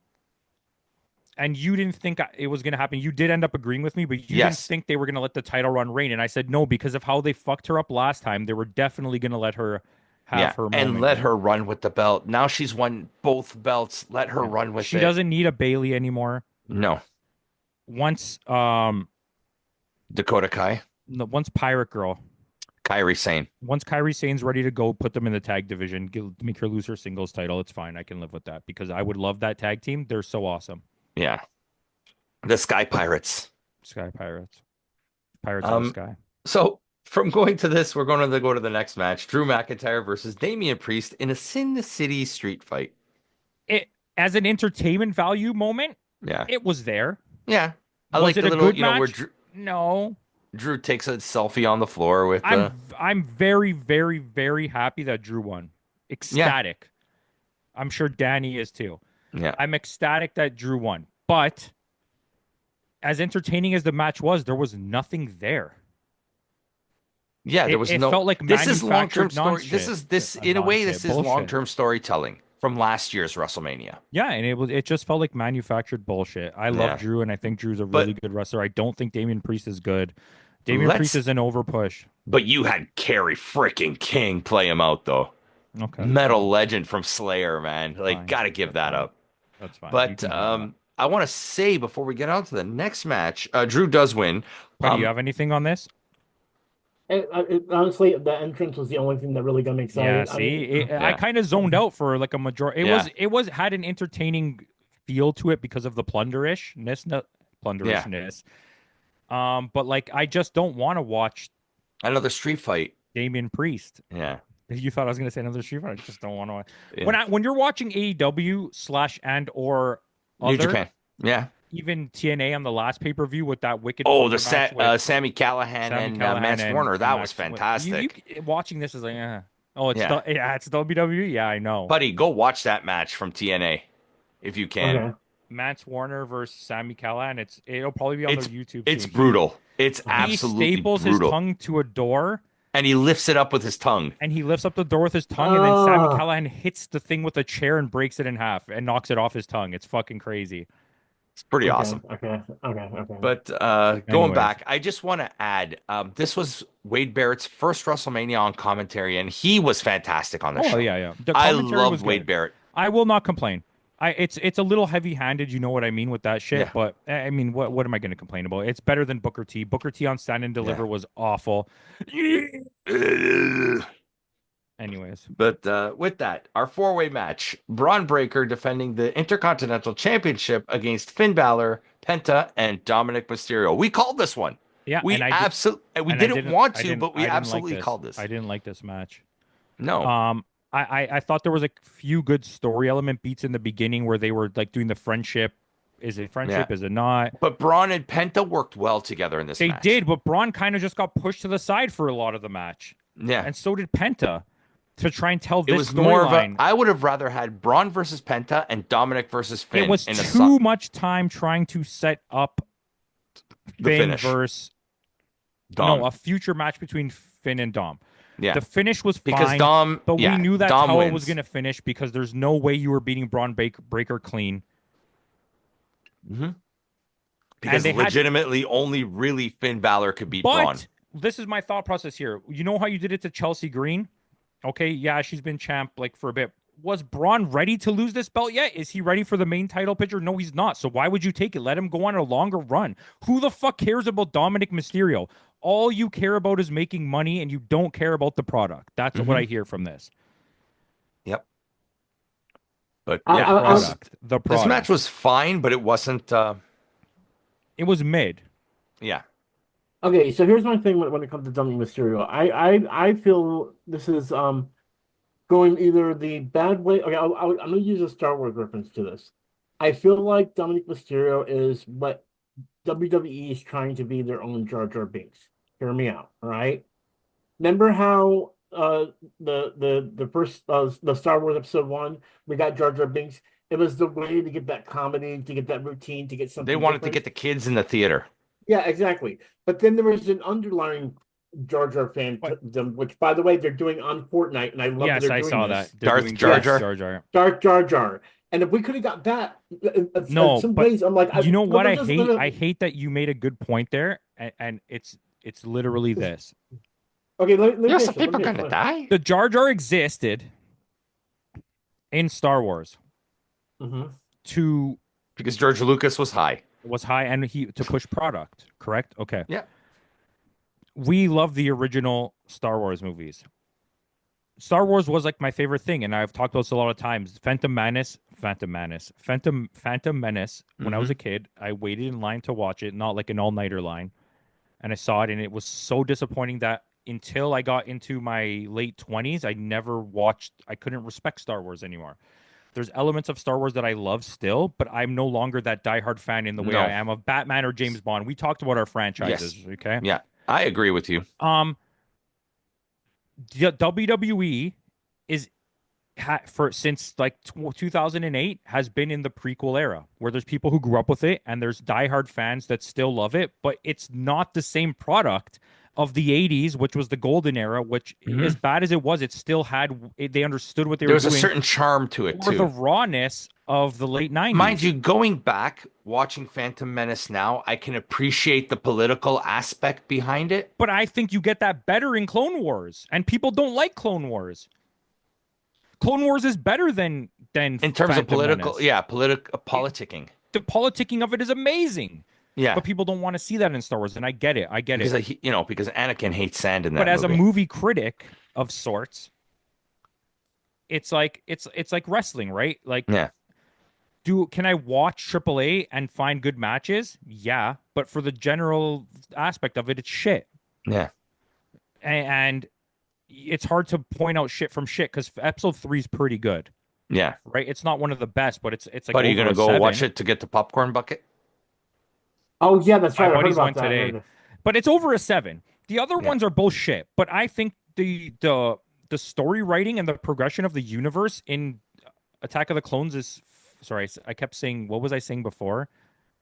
and you didn't think it was going to happen. You did end up agreeing with me, but you didn't Yes. think they were going to let the title run reign. And I said no, because of how they fucked her up last time. They were definitely going to let her have her moment. And let her run with the belt. Now she's won both belts. Let her run with She it. doesn't need a Bailey anymore. No. Once Dakota Kai. once Pirate Girl, Kairi Sane. once Kairi Sane's ready to go, put them in the tag division, make her lose her singles title. It's fine. I can live with that, because I would love that tag team. They're so awesome. Yeah. The Sky Pirates. Sky Pirates. Pirates of the Sky. So from going to this, we're going to go to the next match. Drew McIntyre versus Damian Priest in a Sin City street fight. It, as an entertainment value moment, Yeah. it was there. Yeah. I Was like it the a little, good where match? No. Drew takes a selfie on the floor with I'm very, very, very happy that Drew won. Ecstatic. I'm sure Danny is too. Yeah. I'm ecstatic that Drew won. But as entertaining as the match was, there was nothing there. Yeah, there was it no. felt like this is long-term manufactured story. This in a way, this nonsense. is Bullshit. long-term storytelling from last year's WrestleMania. Yeah, and it just felt like manufactured bullshit. I love Yeah. Drew, and I think Drew's a But- really good wrestler. I don't think Damian Priest is good. Damian Priest is an overpush. But you had Kerry freaking King play him out though. Okay, Metal legend from Slayer, man. Like, Fine. gotta give that up. that's fine. You But can do that. I want to say before we get on to the next match, Drew does win. But do you have anything on this? Honestly, the entrance was the only thing that really got me excited. Yeah, see, I Yeah. kind of zoned out for like a majority. It was had an entertaining feel to it because of the plunderishness. But like, I just don't want to watch Another street fight. Damian Priest. Yeah. You thought I was going to say another street fight? I just don't want to watch. Yeah. When you're watching AEW / or New other, Japan. Yeah. even TNA on the last pay-per-view with that wicked. Oh, the match with Sammy Callahan Sammy and Callahan Mance and Warner. That Max- was fantastic. Watching this is like, oh, it's Yeah. it's WWE. Yeah, I know. Buddy, go watch that match from TNA if you can. Okay. Mance Warner versus Sammy Callahan. It'll probably be on It's- their YouTube. It's soon. brutal. It's He absolutely staples brutal. his tongue to a door, And he lifts it up with his tongue. and he lifts up the door with his tongue, and then Sammy Ah. Callahan hits the thing with a chair and breaks it in half and knocks it off his tongue. It's fucking crazy. It's pretty Okay, awesome. Okay. But going Anyways. back, I just want to add, this was Wade Barrett's first WrestleMania on commentary, and he was fantastic on the show. Oh yeah. The I commentary was love Wade good. Barrett. I will not complain. It's a little heavy-handed, you know what I mean with that shit. Yeah. But I mean, what am I going to complain about? It's better than Booker T. Booker T on Stand and Deliver Yeah. was awful. Anyways, But with that, our four-way match: Braun Breaker defending the Intercontinental Championship against Finn Balor, Penta, and Dominic Mysterio. We called this one. yeah, We and I absolutely we and I didn't want I to, didn't- but we I didn't like absolutely this. called this. I didn't like this match. No. I thought there was a few good story element beats in the beginning where they were like doing the friendship. Is it Yeah. friendship? Is it not? But Braun and Penta worked well together in this They match. did, but Braun kind of just got pushed to the side for a lot of the match, Yeah. and so did Penta to try and tell It this was more of a. storyline. I would have rather had Braun versus Penta and Dominic versus It Finn was in a too much time trying to set up the Finn finish. versus Dom. a future match between Finn and Dom. Yeah. The finish was Because fine, Dom. but we Yeah. knew that's Dom how it was wins. going to finish because there's no way you were beating Braun Breaker clean. hmm And Because they had, legitimately only really Finn Balor could beat Braun. but this is my thought process here. You know how you did it to Chelsea Green? Okay, yeah, she's been champ like for a bit. Was Braun ready to lose this belt yet? Is he ready for the main title picture? No, he's not. So why would you take it? Let him go on a longer run. Who the fuck cares about Dominic Mysterio? All you care about is making money and you don't care about the product. That's what I hear from this. Yep. But I, yeah, I, I, The this match product. was fine, but it wasn't. It was mid. Yeah. okay, so here's my thing when it comes to Dominic Mysterio. I feel this is going either the bad way. Okay, I'm gonna use a Star Wars reference to this. I feel like Dominic Mysterio is what WWE is trying to be their own Jar Jar Binks. Hear me out, all right? Remember how the first the Star Wars episode one we got Jar Jar Binks. It was the way to get that comedy, to get that routine, to get They something wanted to different. get the kids in the theater. Yeah, exactly. But then there was an underlying Jar Jar But fandom, which, by the way, they're doing on Fortnite, and I love that yes, they're I doing saw that. this. They're Darth doing Jar Yes, Darth Jar. Jar Jar. Dark Jar Jar. And if we could have got that, in No, some but ways, I'm like, you know no, what they're I just hate? gonna. I hate that you made a good point there, and it's literally this. Okay, let me You know, finish some it. Let people me are finish gonna it. die. The Jar Jar existed in Star Wars Mm-hmm. to Because George Lucas was high. was high and he to push product, correct? Okay. Yeah. We love the original Star Wars movies. Star Wars was like my favorite thing, and I've talked about this a lot of times. Phantom Menace. When I was hmm a kid, I waited in line to watch it, not like an all-nighter line, and I saw it, and it was so disappointing that until I got into my late 20s, I never watched. I couldn't respect Star Wars anymore. There's elements of Star Wars that I love still, but I'm no longer that diehard fan in the way I No. am of Batman or James Bond. We talked about our franchises, Yes. okay? Yeah. I agree with you. The WWE is for since like 2008 has been in the prequel era where there's people who grew up with it and there's diehard fans that still love it, but it's not the same product of the 80s, which was the golden era, which as Mhm. bad as it was, it still had they understood what they There were was a doing, certain charm to it or the too. rawness of the late Mind 90s. you, going back, watching Phantom Menace now, I can appreciate the political aspect behind it. But I think you get that better in Clone Wars, and people don't like Clone Wars. Clone Wars is better than In terms of Phantom political, Menace. yeah, politicking. The politicking of it is amazing, Yeah. but people don't want to see that in Star Wars, and I get it. I get Because it. because Anakin hates sand in But that as a movie. movie critic of sorts, it's like it's like wrestling, right? Like, Yeah. can I watch AAA and find good matches? Yeah, but for the general aspect of it, it's shit, Yeah. and it's hard to point out shit from shit because episode 3 is pretty good, Yeah. right? It's not one of the best, but it's like But are you over gonna a go watch 7. it to get the popcorn bucket? Oh yeah, that's My right. I heard buddies about went that. today, but it's over a 7. The other Yeah. ones are bullshit, but I think the story writing and the progression of the universe in Attack of the Clones is sorry, I kept saying what was I saying before?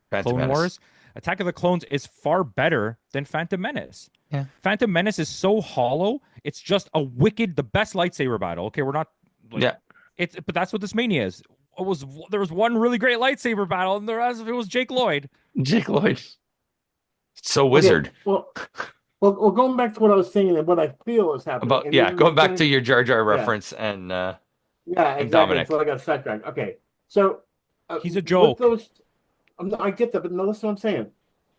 Phantom Clone Menace. Wars. Attack of the Clones is far better than Phantom Menace. Yeah. Phantom Menace is so hollow. It's just the best lightsaber battle. Okay, we're not like Yeah. but that's what this Mania is. There was one really great lightsaber battle, and the rest of it was Jake Lloyd. Jake Lloyd. So Okay, wizard. well, going back to what I was saying and what I feel is happening, and even Going back to returning, your Jar Jar yeah, reference and yeah, and exactly. Until Dominic. I got sidetracked. Okay, so He's a with joke. those, I get that, but no, that's what I'm saying.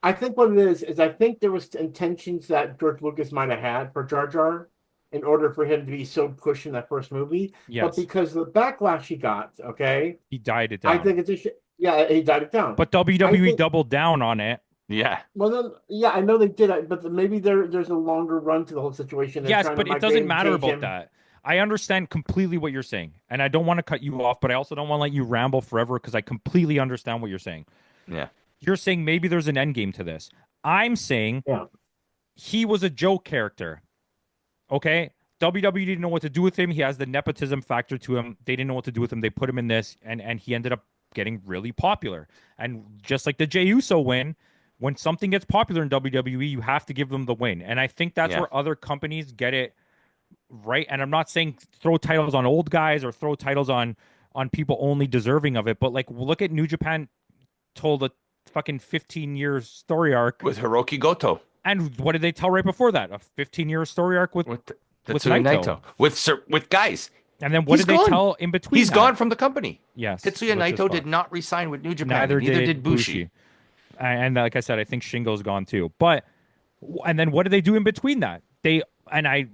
I think what it is I think there was intentions that George Lucas might have had for Jar Jar in order for him to be so pushed in that first movie, but Yes, because of the backlash he got, okay, he died it I down. think it's a yeah, he died it down. But I WWE think doubled down on it. Yeah. well, then, yeah, I know they did, but maybe there's a longer run to the whole situation. They're Yes, trying to but it migrate doesn't him, matter change about him. that. I understand completely what you're saying, and I don't want to cut you off, but I also don't want to let you ramble forever because I completely understand what you're saying. Yeah. You're saying maybe there's an end game to this. I'm saying Yeah. he was a joke character. Okay? WWE didn't know what to do with him. He has the nepotism factor to him. They didn't know what to do with him. They put him in this, and he ended up getting really popular. And just like the Jey Uso win, when something gets popular in WWE, you have to give them the win. And I think that's Yeah. where other companies get it right. And I'm not saying throw titles on old guys or throw titles on people only deserving of it, but like look at New Japan told a fucking 15-year story arc. With Hiroki Goto. And what did they tell right before that? A 15-year story arc with Tetsuya Naito. With guys. And then what He's did they gone. tell in between? He's that? gone from the company. Yes. Tetsuya Naito did not resign with New Japan. Neither did Bushi. And like I said, I think Shingo's gone too. But and then what did they do in between that?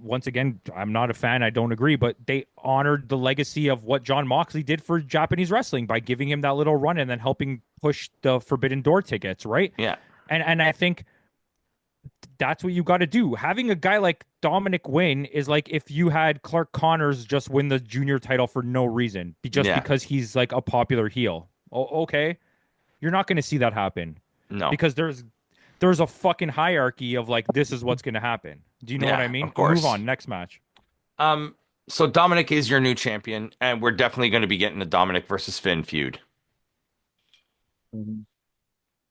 Once again, I'm not a fan. I don't agree, but they honored the legacy of what John Moxley did for Japanese wrestling by giving him that little run and then helping push the Forbidden Door tickets, right? Yeah. And I think that's what you got to do. Having a guy like Dominic win is like if you had Clark Connors just win the junior title for no reason, because he's like a popular heel. Okay, you're not going to see that happen. No, because there's a fucking hierarchy of like this is what's going to happen. Do you know what I mean? Of course. Move on. Next match. So Dominic is your new champion, and we're definitely going to be getting the Dominic versus Finn feud. Mm-hmm.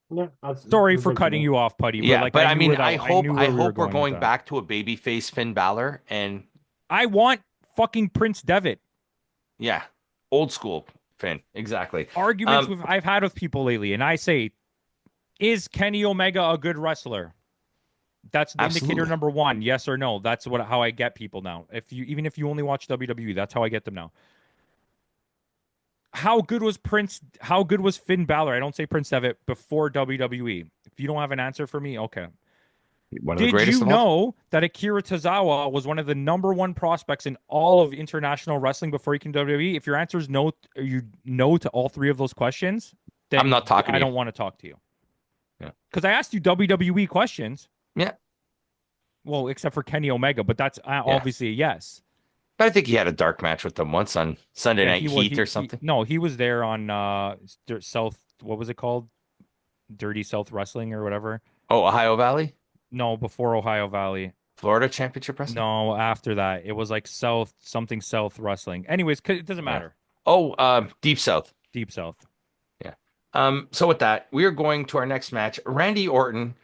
Yeah, sorry for cutting you off, Putty. But yeah, like, I mean, I hope we're going back to a babyface Finn Balor, and I want fucking Prince Devitt. Yeah, old school Finn, exactly. Arguments I've had with people lately, and I say, is Kenny Omega a good wrestler? That's the indicator number one, yes or no. That's how I get people now. Even if you only watch WWE, that's how I get them now. How good was Finn Balor? I don't say Prince Devitt before WWE. If you don't have an answer for me, okay. Did you know that Akira Tozawa was one of the number one prospects in all of international wrestling before he came to WWE? If your answer is no, or you know to all three of those questions, then I'm not talking to you. I don't want to talk to you. Yeah. Because I asked you WWE questions. Yeah. Well, except for Kenny Omega, but that's obviously a yes. But I think he had a dark match with them once on Sunday Night Heat or something. He was there on South. What was it called? Dirty South Wrestling or whatever. Oh, Ohio Valley? No, before Ohio Valley. Florida Championship Wrestling? No, after that. It was like South Wrestling. Anyways, it doesn't matter. Yeah. Oh, Deep South. Deep South. Yeah. So with that, we are going to our next match. Randy Orton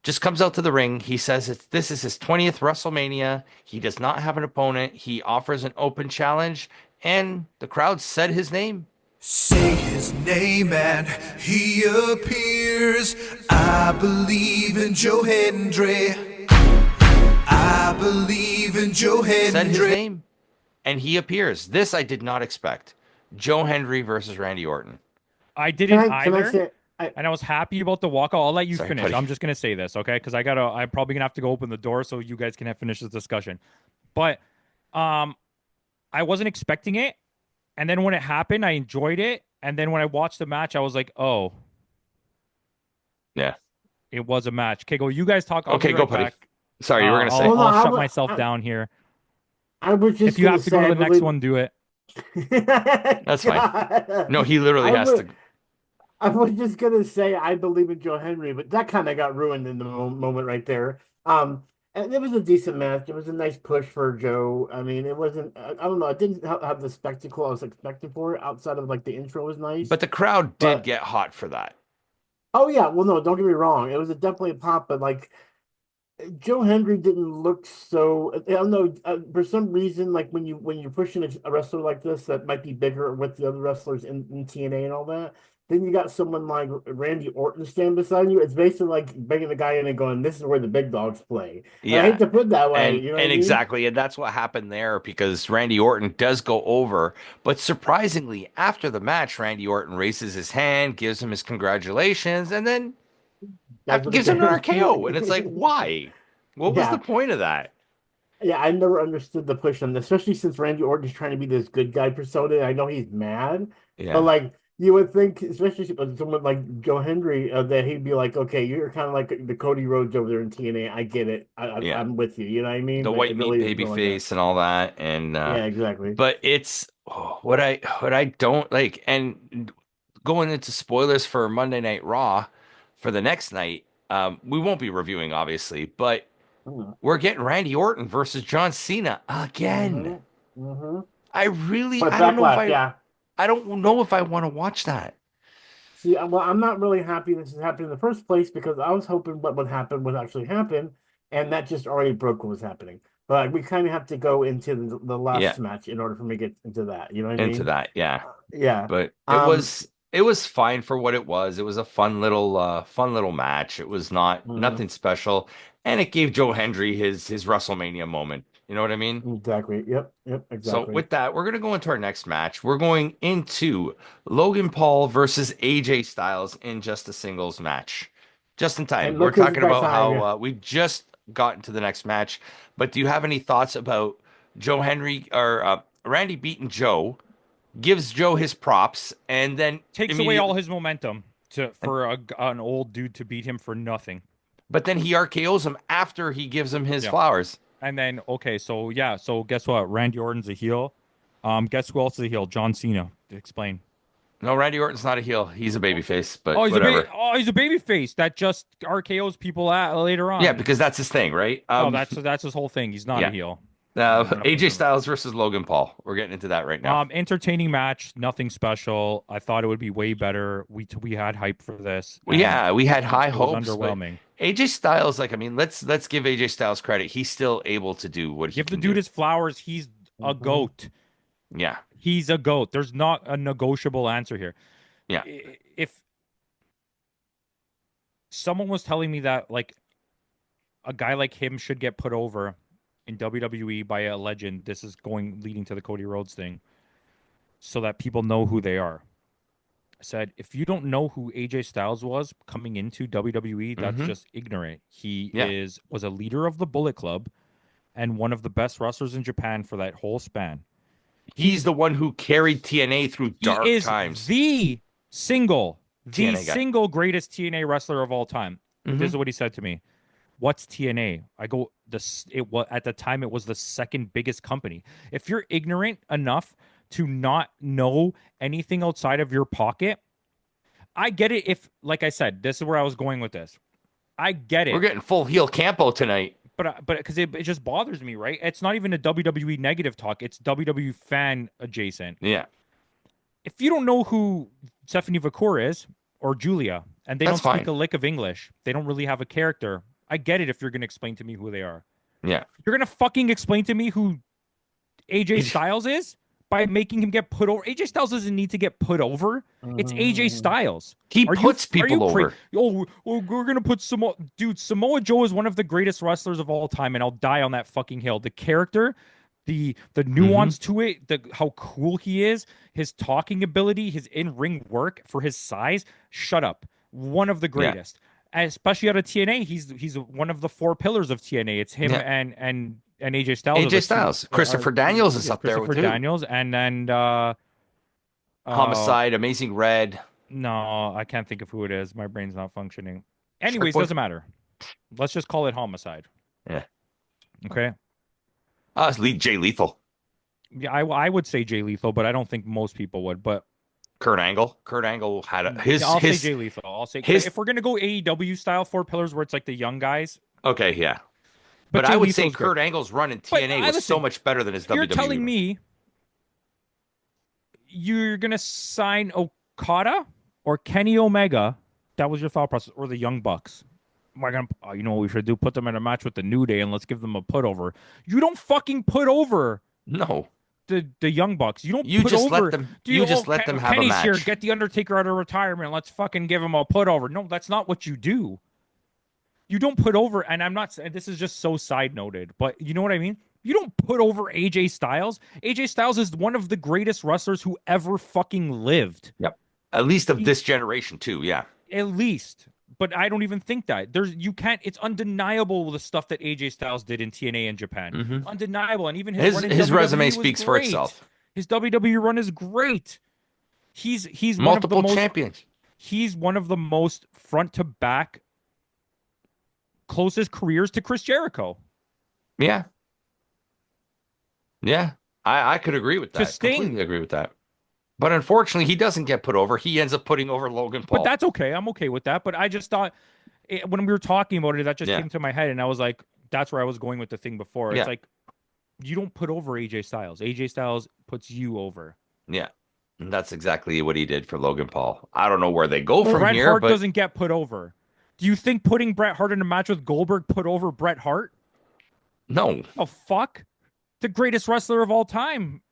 just comes out to the ring. He says this is his 20th WrestleMania. He does not have an opponent. He offers an open challenge, and the crowd said his name. Say his name and he appears. I believe in Joe Hendry. I believe in Joe Hendry. Said his name, and he appears. This I did not expect. Joe Hendry versus Randy Orton. I didn't either. And I was happy about the walkout. I'll let you finish. Buddy. I'm just gonna say this, okay? Because I'm probably gonna have to go open the door so you guys can finish this discussion. But I wasn't expecting it, and then when it happened, I enjoyed it. And then when I watched the match, I was like, oh, yeah, it was a match. Okay, go. You guys talk. Okay, go, Putty. Sorry, you were gonna say. I'll shut myself down here. I was just. If you have to go to the next one, do it. That's fine. No, he literally has to. I was just gonna say I believe in Joe Hendry, but that kind of got ruined in the moment right there. And it was a decent match. It was a nice push for Joe. I mean, it wasn't. I don't know. It didn't have the spectacle I was expecting for it. Outside of like the intro was nice, but the crowd did get hot for that. Oh yeah, well no, don't get me wrong. It was definitely a pop, but like Joe Hendry didn't look so. I don't know. For some reason, like when you're pushing a wrestler like this that might be bigger with the other wrestlers in TNA and all that. Then you got someone like Randy Orton stand beside you. It's basically like bringing the guy in and going, "This is where the big dogs play." Yeah, I hate to put it that way, and, you know what I mean? Exactly, and that's what happened there because Randy Orton does go over, but surprisingly, after the match, Randy Orton raises his hand, gives him his congratulations, and then gives him an RKO, and it's like, why? What was the point of that? Yeah, I never understood the push on this, especially since Randy Orton is trying to be this good guy persona. I know he's mad, but like. You would think, especially someone like Joe Hendry, that he'd be like, okay, you're kind of like the Cody Rhodes over there in TNA. I get it. Yeah. I'm with you. You know what I mean? The But white it meat really isn't baby like that. face and all that. And Yeah, exactly. but it's what I don't like, and going into spoilers for Monday Night Raw for the next night, we won't be reviewing obviously, but we're getting Randy Orton versus John Cena again. Mm-hmm. Mm-hmm. I But don't know if Backlash, yeah. I don't know if I want to watch that. See, well, I'm not really happy this is happening in the first place because I was hoping what would happen would actually happen, and that just already broke what was happening. But we kind of have to go into the Yeah, last match in order for me to get into that. You know what I into mean? that, yeah. Yeah. But Um. it was fine for what it was. It was a fun little match. It was not Mhm. nothing special, and it gave Joe Hendry his WrestleMania moment. You know what I mean? Exactly. Yep. Yep. So Exactly. with that, we're gonna go into our next match. We're going into Logan Paul versus AJ Styles in just a singles match. Just in time. And We're look who's talking by about time. how Yeah. we just got into the next match. But do you have any thoughts about Joe Henry or Randy beating Joe? Gives Joe his props, and then Takes away immediately, all his momentum for an old dude to beat him for nothing. but then he RKO's him after he gives him his Yeah. flowers. And then okay, so yeah, so guess what? Randy Orton's a heel. Guess who else is a heel? John Cena. Explain. No, Randy Orton's not a heel. He's a babyface, Oh, but whatever. he's a baby face that just RKO's people later Yeah, on. because that's his thing, right? No, that's his whole thing. He's not a Yeah. heel. Nothing AJ to him. Styles versus Logan Paul. We're getting into that right now. Entertaining match, nothing special. I thought it would be way better. We had hype for this. Well, And yeah, we had high it was hopes, but underwhelming. AJ Styles, like, I mean, let's give AJ Styles credit. He's still able to do what he Give the can dude do. his flowers. He's a Mhm. goat. Yeah, He's a goat. There's not a negotiable answer here. yeah. If someone was telling me that like a guy like him should get put over in WWE by a legend, this is going leading to the Cody Rhodes thing, so that people know who they are. I said, if you don't know who AJ Styles was coming into WWE, that's Hmm. just ignorant. He Yeah. was a leader of the Bullet Club and one of the best wrestlers in Japan for that whole span. He's the one who carried TNA through He dark is times. the TNA guy. single greatest TNA wrestler of all time. Mhm. This is what he said to me. What's TNA? I go, this it was at the time it was the second biggest company. If you're ignorant enough to not know anything outside of your pocket, I get it. If, like I said, this is where I was going with this. I get We're it, getting full heel Campo tonight. but because it just bothers me, right? It's not even a WWE negative talk. It's WWE fan adjacent. Yeah, If you don't know who Stephanie Vacour is or Julia, and they that's don't speak fine. a lick of English, they don't really have a character. I get it if you're going to explain to me who they are. Yeah. You're going to fucking explain to me who AJ Styles is by making him get put over. AJ Styles doesn't need to get put over. It's AJ Mhm. Styles. He Are puts you, are you people cra- over. Oh, we're gonna put Samoa. Dude, Samoa Joe is one of the greatest wrestlers of all time, and I'll die on that fucking hill. The character, the nuance to it, how cool he is, his talking ability, his in-ring work for his size. Shut up. One of the Yeah. greatest. And especially out of TNA, he's one of the four pillars of TNA. It's him Yeah. and AJ Styles. are the AJ two- Styles. Christopher Daniels is yeah, up there Christopher too. Daniels, and then Homicide, Amazing Red. no, I can't think of who it is. My brain's not functioning. Anyways, Boy. doesn't matter. Let's just call it homicide. Yeah. Okay. Jay Lethal. Yeah, I would say Jay Lethal, but I don't think most people would. But Kurt Angle. Kurt Angle had I'll say Jay Lethal. I'll say his- if we're gonna go AEW style four pillars where it's like the young guys. Okay, yeah. But But Jay I would say Lethal's Kurt great. Angle's run in But TNA was listen, so much better than his You're WWE telling run. me you're gonna sign Okada or Kenny Omega? That was your thought process, or the Young Bucks? Am I gonna? You know what we should do? Put them in a match with the New Day and let's give them a put over. You don't fucking put over No. the Young Bucks. You don't You put just over. let them Do you just let them have a Kenny's match. here. Get the Undertaker out of retirement. Let's fucking give him a put over. No, that's not what you do. You don't put over. And I'm not. This is just so side noted, but you know what I mean. You don't put over AJ Styles. AJ Styles is one of the greatest wrestlers who ever fucking lived. Yep. At least of this generation too, yeah. At least. But I don't even think that. You can't. It's undeniable the stuff that AJ Styles did in TNA in Japan. Mhm. Undeniable, and even His run in his WWE resume was speaks for great. itself. His WWE run is great. He's multiple champions. He's one of the most front to back closest careers to Chris Jericho. Yeah. Yeah. I could agree with that. Sting. Completely agree with that. But unfortunately, he doesn't get put over. He ends up putting over Logan Paul. But that's okay. I'm okay with that. But I just thought when we were talking about it, that just came to my head, and I was like, that's where I was going with the thing before. It's like, you don't put over AJ Styles. AJ Styles puts you over. Yeah. And that's exactly what he did for Logan Paul. I don't know where they go from Bret here. Hart but doesn't get put over. Do you think putting Bret Hart in a match with Goldberg put over Bret Hart? No. Oh, fuck. The greatest wrestler of all time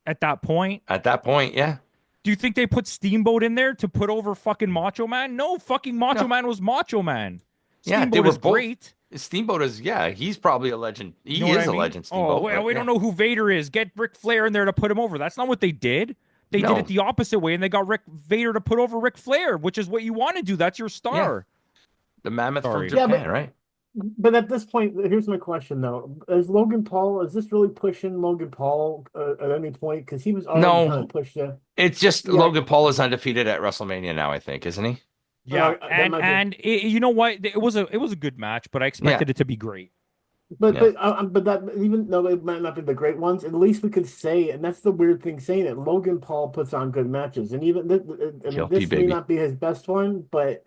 at that point. At that point, yeah. Do you think they put Steamboat in there to put over fucking Macho Man? No, fucking Macho Man was Macho Man. Steamboat is great. Steamboat is, he's probably a legend. He is a legend, Steamboat. Oh, well, we don't know who Vader is. Get Ric Flair in there to put him over. That's not what they did. They did it the opposite way, and they got Vader to put over Ric Flair, which is what you want to do. That's your star. The mammoth from Japan, right? But at this point, here's my question, though. Is this really pushing Logan Paul at any point? Because he was already kind of pushed there. It's just Logan Paul is undefeated at WrestleMania now, I think, isn't he? Yeah, and you know what? It was a good match, but I expected it to be great. But that, even though it might not be the great ones, at least we could say, and that's the weird thing saying it. Logan Paul puts on good matches, and even this may not be his best one, but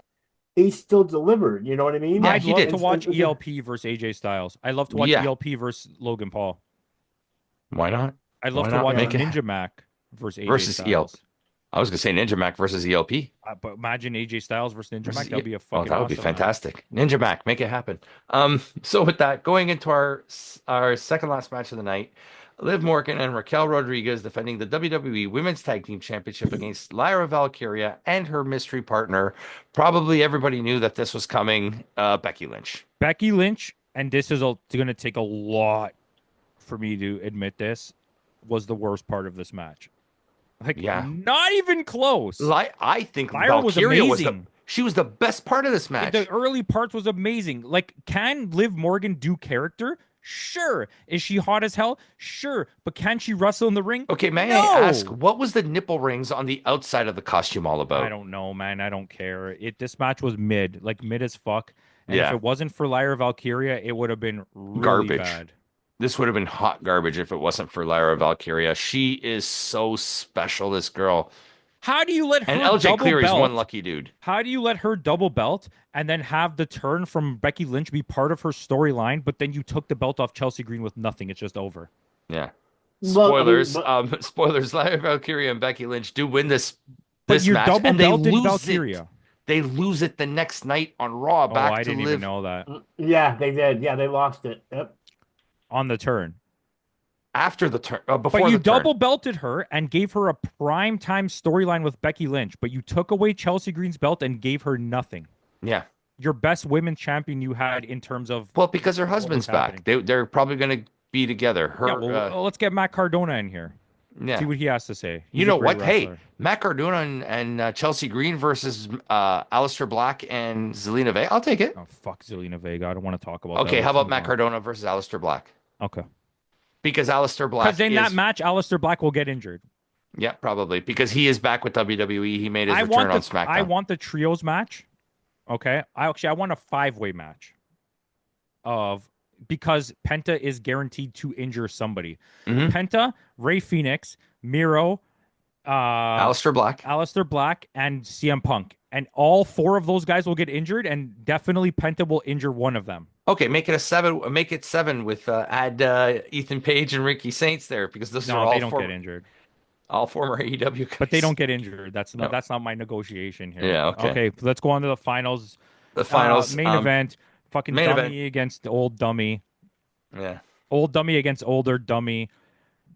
he still delivered. You know what I mean? Yeah, I'd love to watch ELP versus AJ Styles. I love to watch ELP versus Logan Paul. Why not? I'd love to watch Ninja Mac versus AJ Styles. ELP. I was gonna say Ninja Mac versus ELP. But imagine AJ Styles versus Ninja Mac. That would be a fucking. That would be fantastic. Ninja Mac, make it happen. So with that, going into our second last match of the night, Liv Morgan and Raquel Rodriguez defending the WWE Women's Tag Team Championship against Lyra Valkyria and her mystery partner. Probably everybody knew that this was coming. Becky Lynch. Becky Lynch, and this is going to take a lot for me to admit this, was the worst part of this match. Not even close. I think Lyra Valkyria was amazing. She was the best part of this match. The early parts was amazing. Like, can Liv Morgan do character? Sure. Is she hot as hell? Sure. But can she wrestle in the ring? Okay, may I ask, what was the nipple rings on the outside of the costume all about? I don't know, man. I don't care. This match was mid as fuck. And if it wasn't for Lyra Valkyria, it would have been really garbage. Bad. This would have been hot garbage if it wasn't for Lyra Valkyria. She is so special, this girl. How do you let her and LJ double Cleary's belt? One lucky dude. How do you let her double belt and then have the turn from Becky Lynch be part of her storyline, but then you took the belt off Chelsea Green with nothing? It's just over. Yeah. Spoilers. Spoilers. Lyra Valkyria and Becky Lynch do win this match, and they lose Valkyria. It. They lose it the next night on Raw. I didn't even know that. Yeah, they did. Yeah, they lost it. Yep. On the turn. After the turn, before but you the turn. double belted her and gave her a prime time storyline with Becky Lynch, but you took away Chelsea Green's belt and gave her nothing. Yeah, your best women's champion you had in terms of because her husband's back. They're probably going to be together. Let's get Matt Cardona in here. Yeah, see what he has to say. He's you know what? Wrestler. Hey, Matt Cardona and Chelsea Green versus Aleister Black and Zelina Vega. I'll take it. Oh fuck, Zelina Vega. I don't want to talk about. Okay, how about Matt Cardona versus Aleister Black? Okay. Because Aleister Black. Because in that match, Aleister Black will get injured. Yeah, probably. Because he is back with WWE. He made his return on SmackDown. I want the trios match. Okay. I want a 5-way match. Because Penta is guaranteed to injure somebody. Mm-hmm. Penta, Rey Fenix, Miro, Aleister Black, and CM Punk. And all 4 of those guys will get injured, and definitely Penta will injure one of them. Okay, make it 7. Make it 7 with add Ethan Page and Ricky Saints there, because those are all they don't get injured. All former AEW guys. But they don't get injured. That's not my negotiation here. Yeah. Okay. Okay. Let's go on to the finals. The finals main event. Fucking main dummy event. Against old dummy. Yeah. Old dummy against older dummy.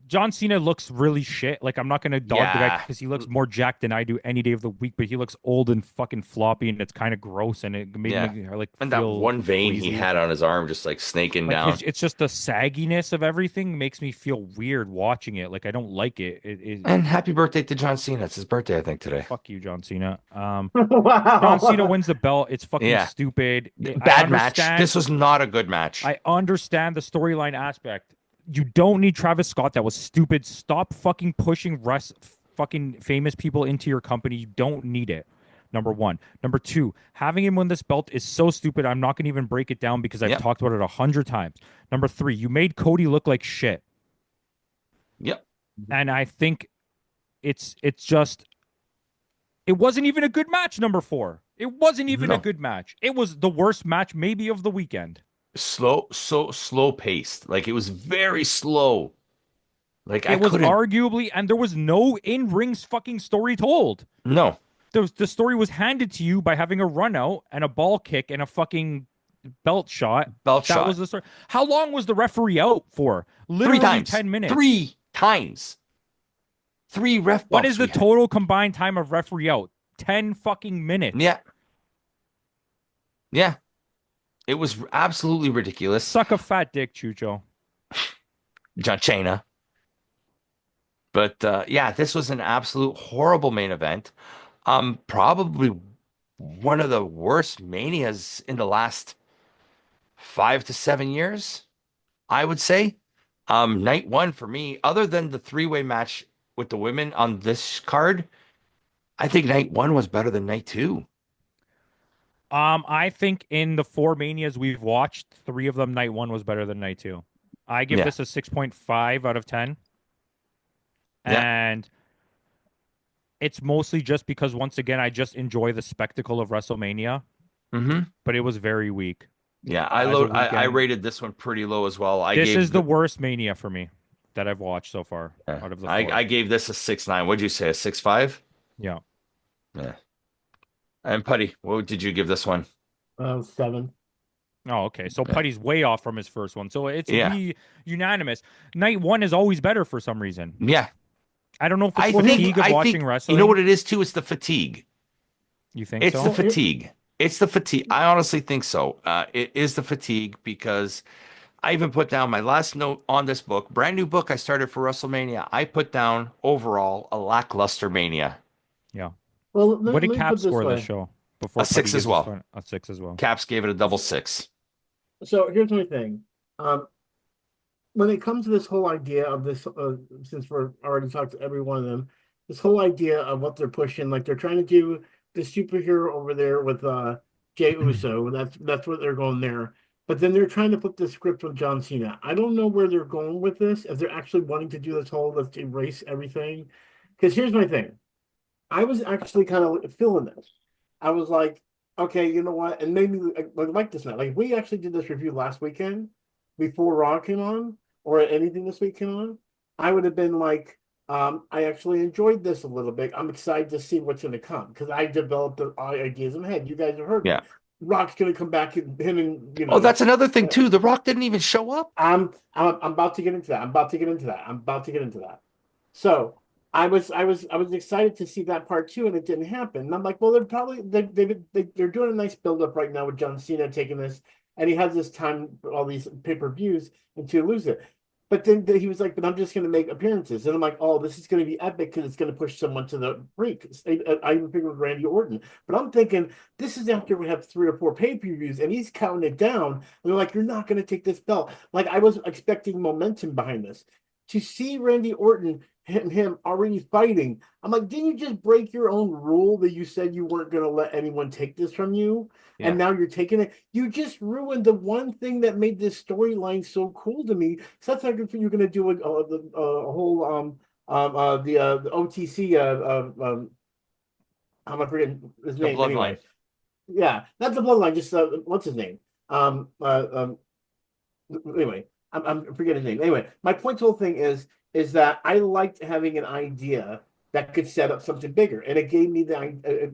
John Cena looks really shit. Like, I'm not going to dog the guy because he looks more jacked than I do any day of the week, but he looks old and fucking floppy, and it's kind of gross, and it made me like and that one vein queasy. he had on his arm just like snaking down. It's just the sagginess of everything makes me feel weird watching it. Like, I don't like it. And happy birthday to John Cena. It's his birthday, I think, today. Fuck you, John Cena. Wow. John Cena wins the belt. It's fucking stupid. Bad match. This was not a good match. I understand the storyline aspect. You don't need Travis Scott. That was stupid. Stop fucking pushing fucking famous people into your company. You don't need it. Number one. Number two, having him win this belt is so stupid. I'm not going to even break it down because I've Yep. talked about it 100 times. Number three, you made Cody look like shit. Yep. And I think it's just it wasn't even a good match. Number four, it wasn't even a No. good match. It was the worst match maybe of the weekend. Slow paced. Like it was very slow. Like I It was couldn't. arguably, and there was no in-ring fucking story told. No. The story was handed to you by having a run out and a ball kick and a fucking belt shot. Belt That shot. was the story. How long was the referee out for? Three Literally times. 10 minutes. 3 times. 3 ref What bumps is the we had. total combined time of referee out? 10 fucking minutes. Yeah. Yeah. It was absolutely ridiculous. Suck a fat dick, Chucho. John Cena. But yeah, this was an absolute horrible main event. Probably one of the worst manias in the last 5 to 7 years, I would say. Night one for me, other than the three-way match with the women on this card, I think night one was better than night two. I think in the 4 manias we've watched, 3 of them, night 1 was better than night 2. I give Yeah. this a 6.5 out of 10. Yeah. And it's mostly just because, once again, I just enjoy the spectacle of WrestleMania, Mm-hmm. but it was very weak. Yeah, As a I weekend. rated this one pretty low as well. I This gave is the worst Mania for me that I've watched so far yeah, out of the 4. I gave this a 6.9. What'd you say? A 6.5? Yeah. Yeah. And Putty, what did you give this one? 7. Oh, okay. So Yeah. Putty's way off from his first one. So it's Yeah. unanimous. Night 1 is always better for some reason. Yeah. I don't know if it's I fatigue of think watching wrestling. you know what it is too? It's the fatigue. You think It's so? the fatigue. It's the fatigue. I honestly think so. It is the fatigue because I even put down my last note on this book, brand new book I started for WrestleMania. I put down overall a lackluster Mania. Yeah. Well, What did me Cap put this score way. this show? Before A 6 Putty as gives well. us a 6 as well. Caps gave it a double 6. So here's my thing. When it comes to this whole idea of this, since we're already talked to every one of them, this whole idea of what they're pushing, like they're trying to do the superhero over there with Jey Uso. That's what they're going there. But then they're trying to put the script with John Cena. I don't know where they're going with this. If they're actually wanting to do this whole let's erase everything. Because here's my thing. I was actually kind of feeling this. I was like, okay, you know what? And maybe like this now. Like we actually did this review last weekend before Raw came on, or anything this week came on. I would have been like, I actually enjoyed this a little bit. I'm excited to see what's going to come because I developed the ideas in my head. You guys have heard me. Yeah. Rock's going to come back and him and you know. Oh, that's another thing too. The Rock didn't even show up. I'm about to get into that. I'm about to get into that. So I was excited to see that part too, and it didn't happen. And I'm like, well, they're doing a nice build up right now with John Cena taking this, and he has this time for all these pay-per-views and to lose it. But then he was like, but I'm just going to make appearances. And I'm like, oh, this is going to be epic because it's going to push someone to the brink. I even figured with Randy Orton. But I'm thinking, this is after we have 3 or 4 pay-per-views, and he's counting it down. And they're like, you're not going to take this belt. Like, I was expecting momentum behind this. To see Randy Orton and him already fighting, I'm like, didn't you just break your own rule that you said you weren't going to let anyone take this from you? Yeah. And now you're taking it. You just ruined the one thing that made this storyline so cool to me. So that's like if you're going to do a whole the OTC I'm forgetting his The name. Bloodline. Anyway. Yeah, not the Bloodline. Just what's his name? Anyway, I'm forgetting his name. Anyway, my point to the whole thing is that I liked having an idea that could set up something bigger, and it gave me the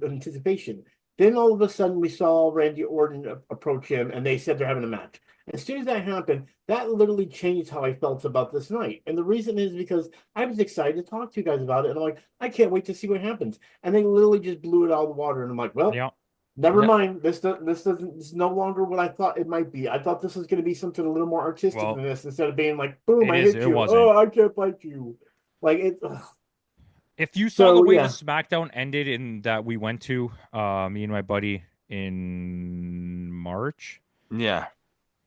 anticipation. Then all of a sudden, we saw Randy Orton approach him, and they said they're having a match. As soon as that happened, that literally changed how I felt about this night. And the reason is because I was excited to talk to you guys about it, and I'm like, I can't wait to see what happens. And they literally just blew it out of the water, and I'm like, well. Yeah. Never Yeah. mind. This is no longer what I thought it might be. I thought this was going to be something a little more artistic Well, than this, instead of being like, "Boom, it I is- hit it you. wasn't. Oh, I can't fight you." Like it. If you saw So, the way yeah. the SmackDown ended in that we went to, me and my buddy in March, Yeah.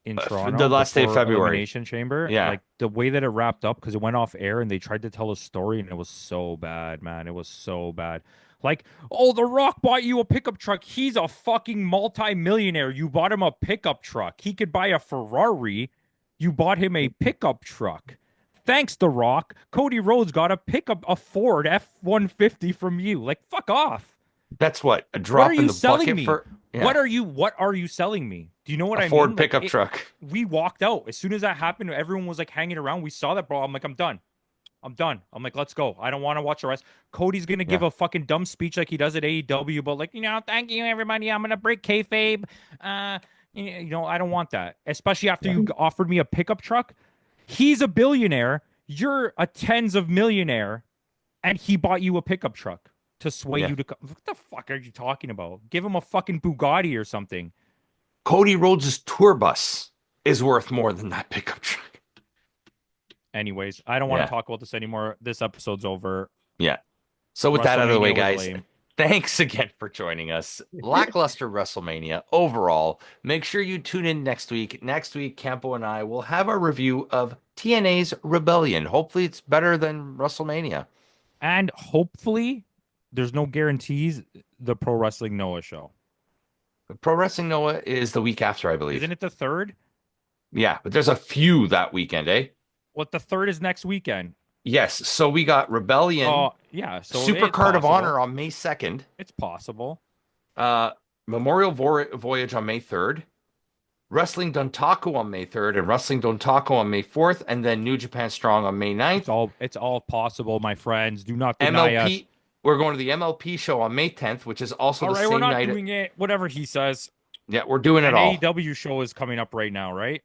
in The Toronto last day of before February. Elimination Chamber. Yeah. Like the way that it wrapped up because it went off air and they tried to tell a story and it was so bad, man. It was so bad. Like, oh, The Rock bought you a pickup truck. He's a fucking multi-millionaire. You bought him a pickup truck. He could buy a Ferrari. You bought him a pickup truck. Thanks, The Rock. Cody Rhodes got a Ford F-150 from you. Like, fuck off. That's what a What drop are in you the selling bucket me? for. Yeah. What are you selling me? Do you know what A I Ford mean? pickup truck. We walked out. As soon as that happened, everyone was like hanging around. We saw that, bro. I'm like, I'm done. I'm done. I'm like, let's go. I don't want to watch the rest. Cody's gonna give Yeah. a fucking dumb speech like he does at AEW, but like, thank you everybody. I'm gonna break kayfabe. I don't want that. Especially after you offered me a pickup truck. He's a billionaire. You're a tens of millionaire, and he bought you a pickup truck to sway you to. What the fuck are you talking about? Give him a fucking Bugatti or something. Cody Rhodes' tour bus is worth more than that pickup truck. Anyways, I don't want Yeah. to talk about this anymore. This episode's over. Yeah. So with that out of the way, WrestleMania was guys, lame. thanks again for joining us. Lackluster WrestleMania overall. Make sure you tune in next week. Next week, Campo and I will have our review of TNA's Rebellion. Hopefully, it's better than WrestleMania. And hopefully, there's no guarantees, the Pro Wrestling Noah show. Pro Wrestling Noah is the week after, I believe. Isn't it the third? Yeah, but there's a few that weekend, eh? What, the third is next weekend? Yes. So we got Rebellion, Oh, yeah. So Super it's Card of possible. Honor on May 2nd, It's possible. Memorial Voyage on May 3rd, Wrestling Dontaku on May 3rd, and Wrestling Dontaku on May 4th, and then New Japan Strong on May 9th. It's all possible, my friends. Do not deny MLP, us. we're going to the MLP show on May 10th, which is also All the right, same we're not night. doing it. Whatever he says. Yeah, we're doing it An all. AEW show is coming up right now, right?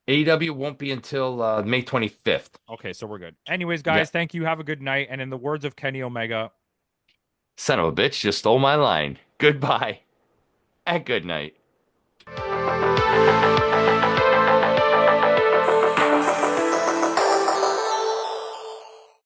AEW won't be until May 25th. Okay, so we're good. Anyways, guys, Yeah. thank you. Have a good night. And in the words of Kenny Omega, Son of a bitch, just stole my line. Goodbye and good night.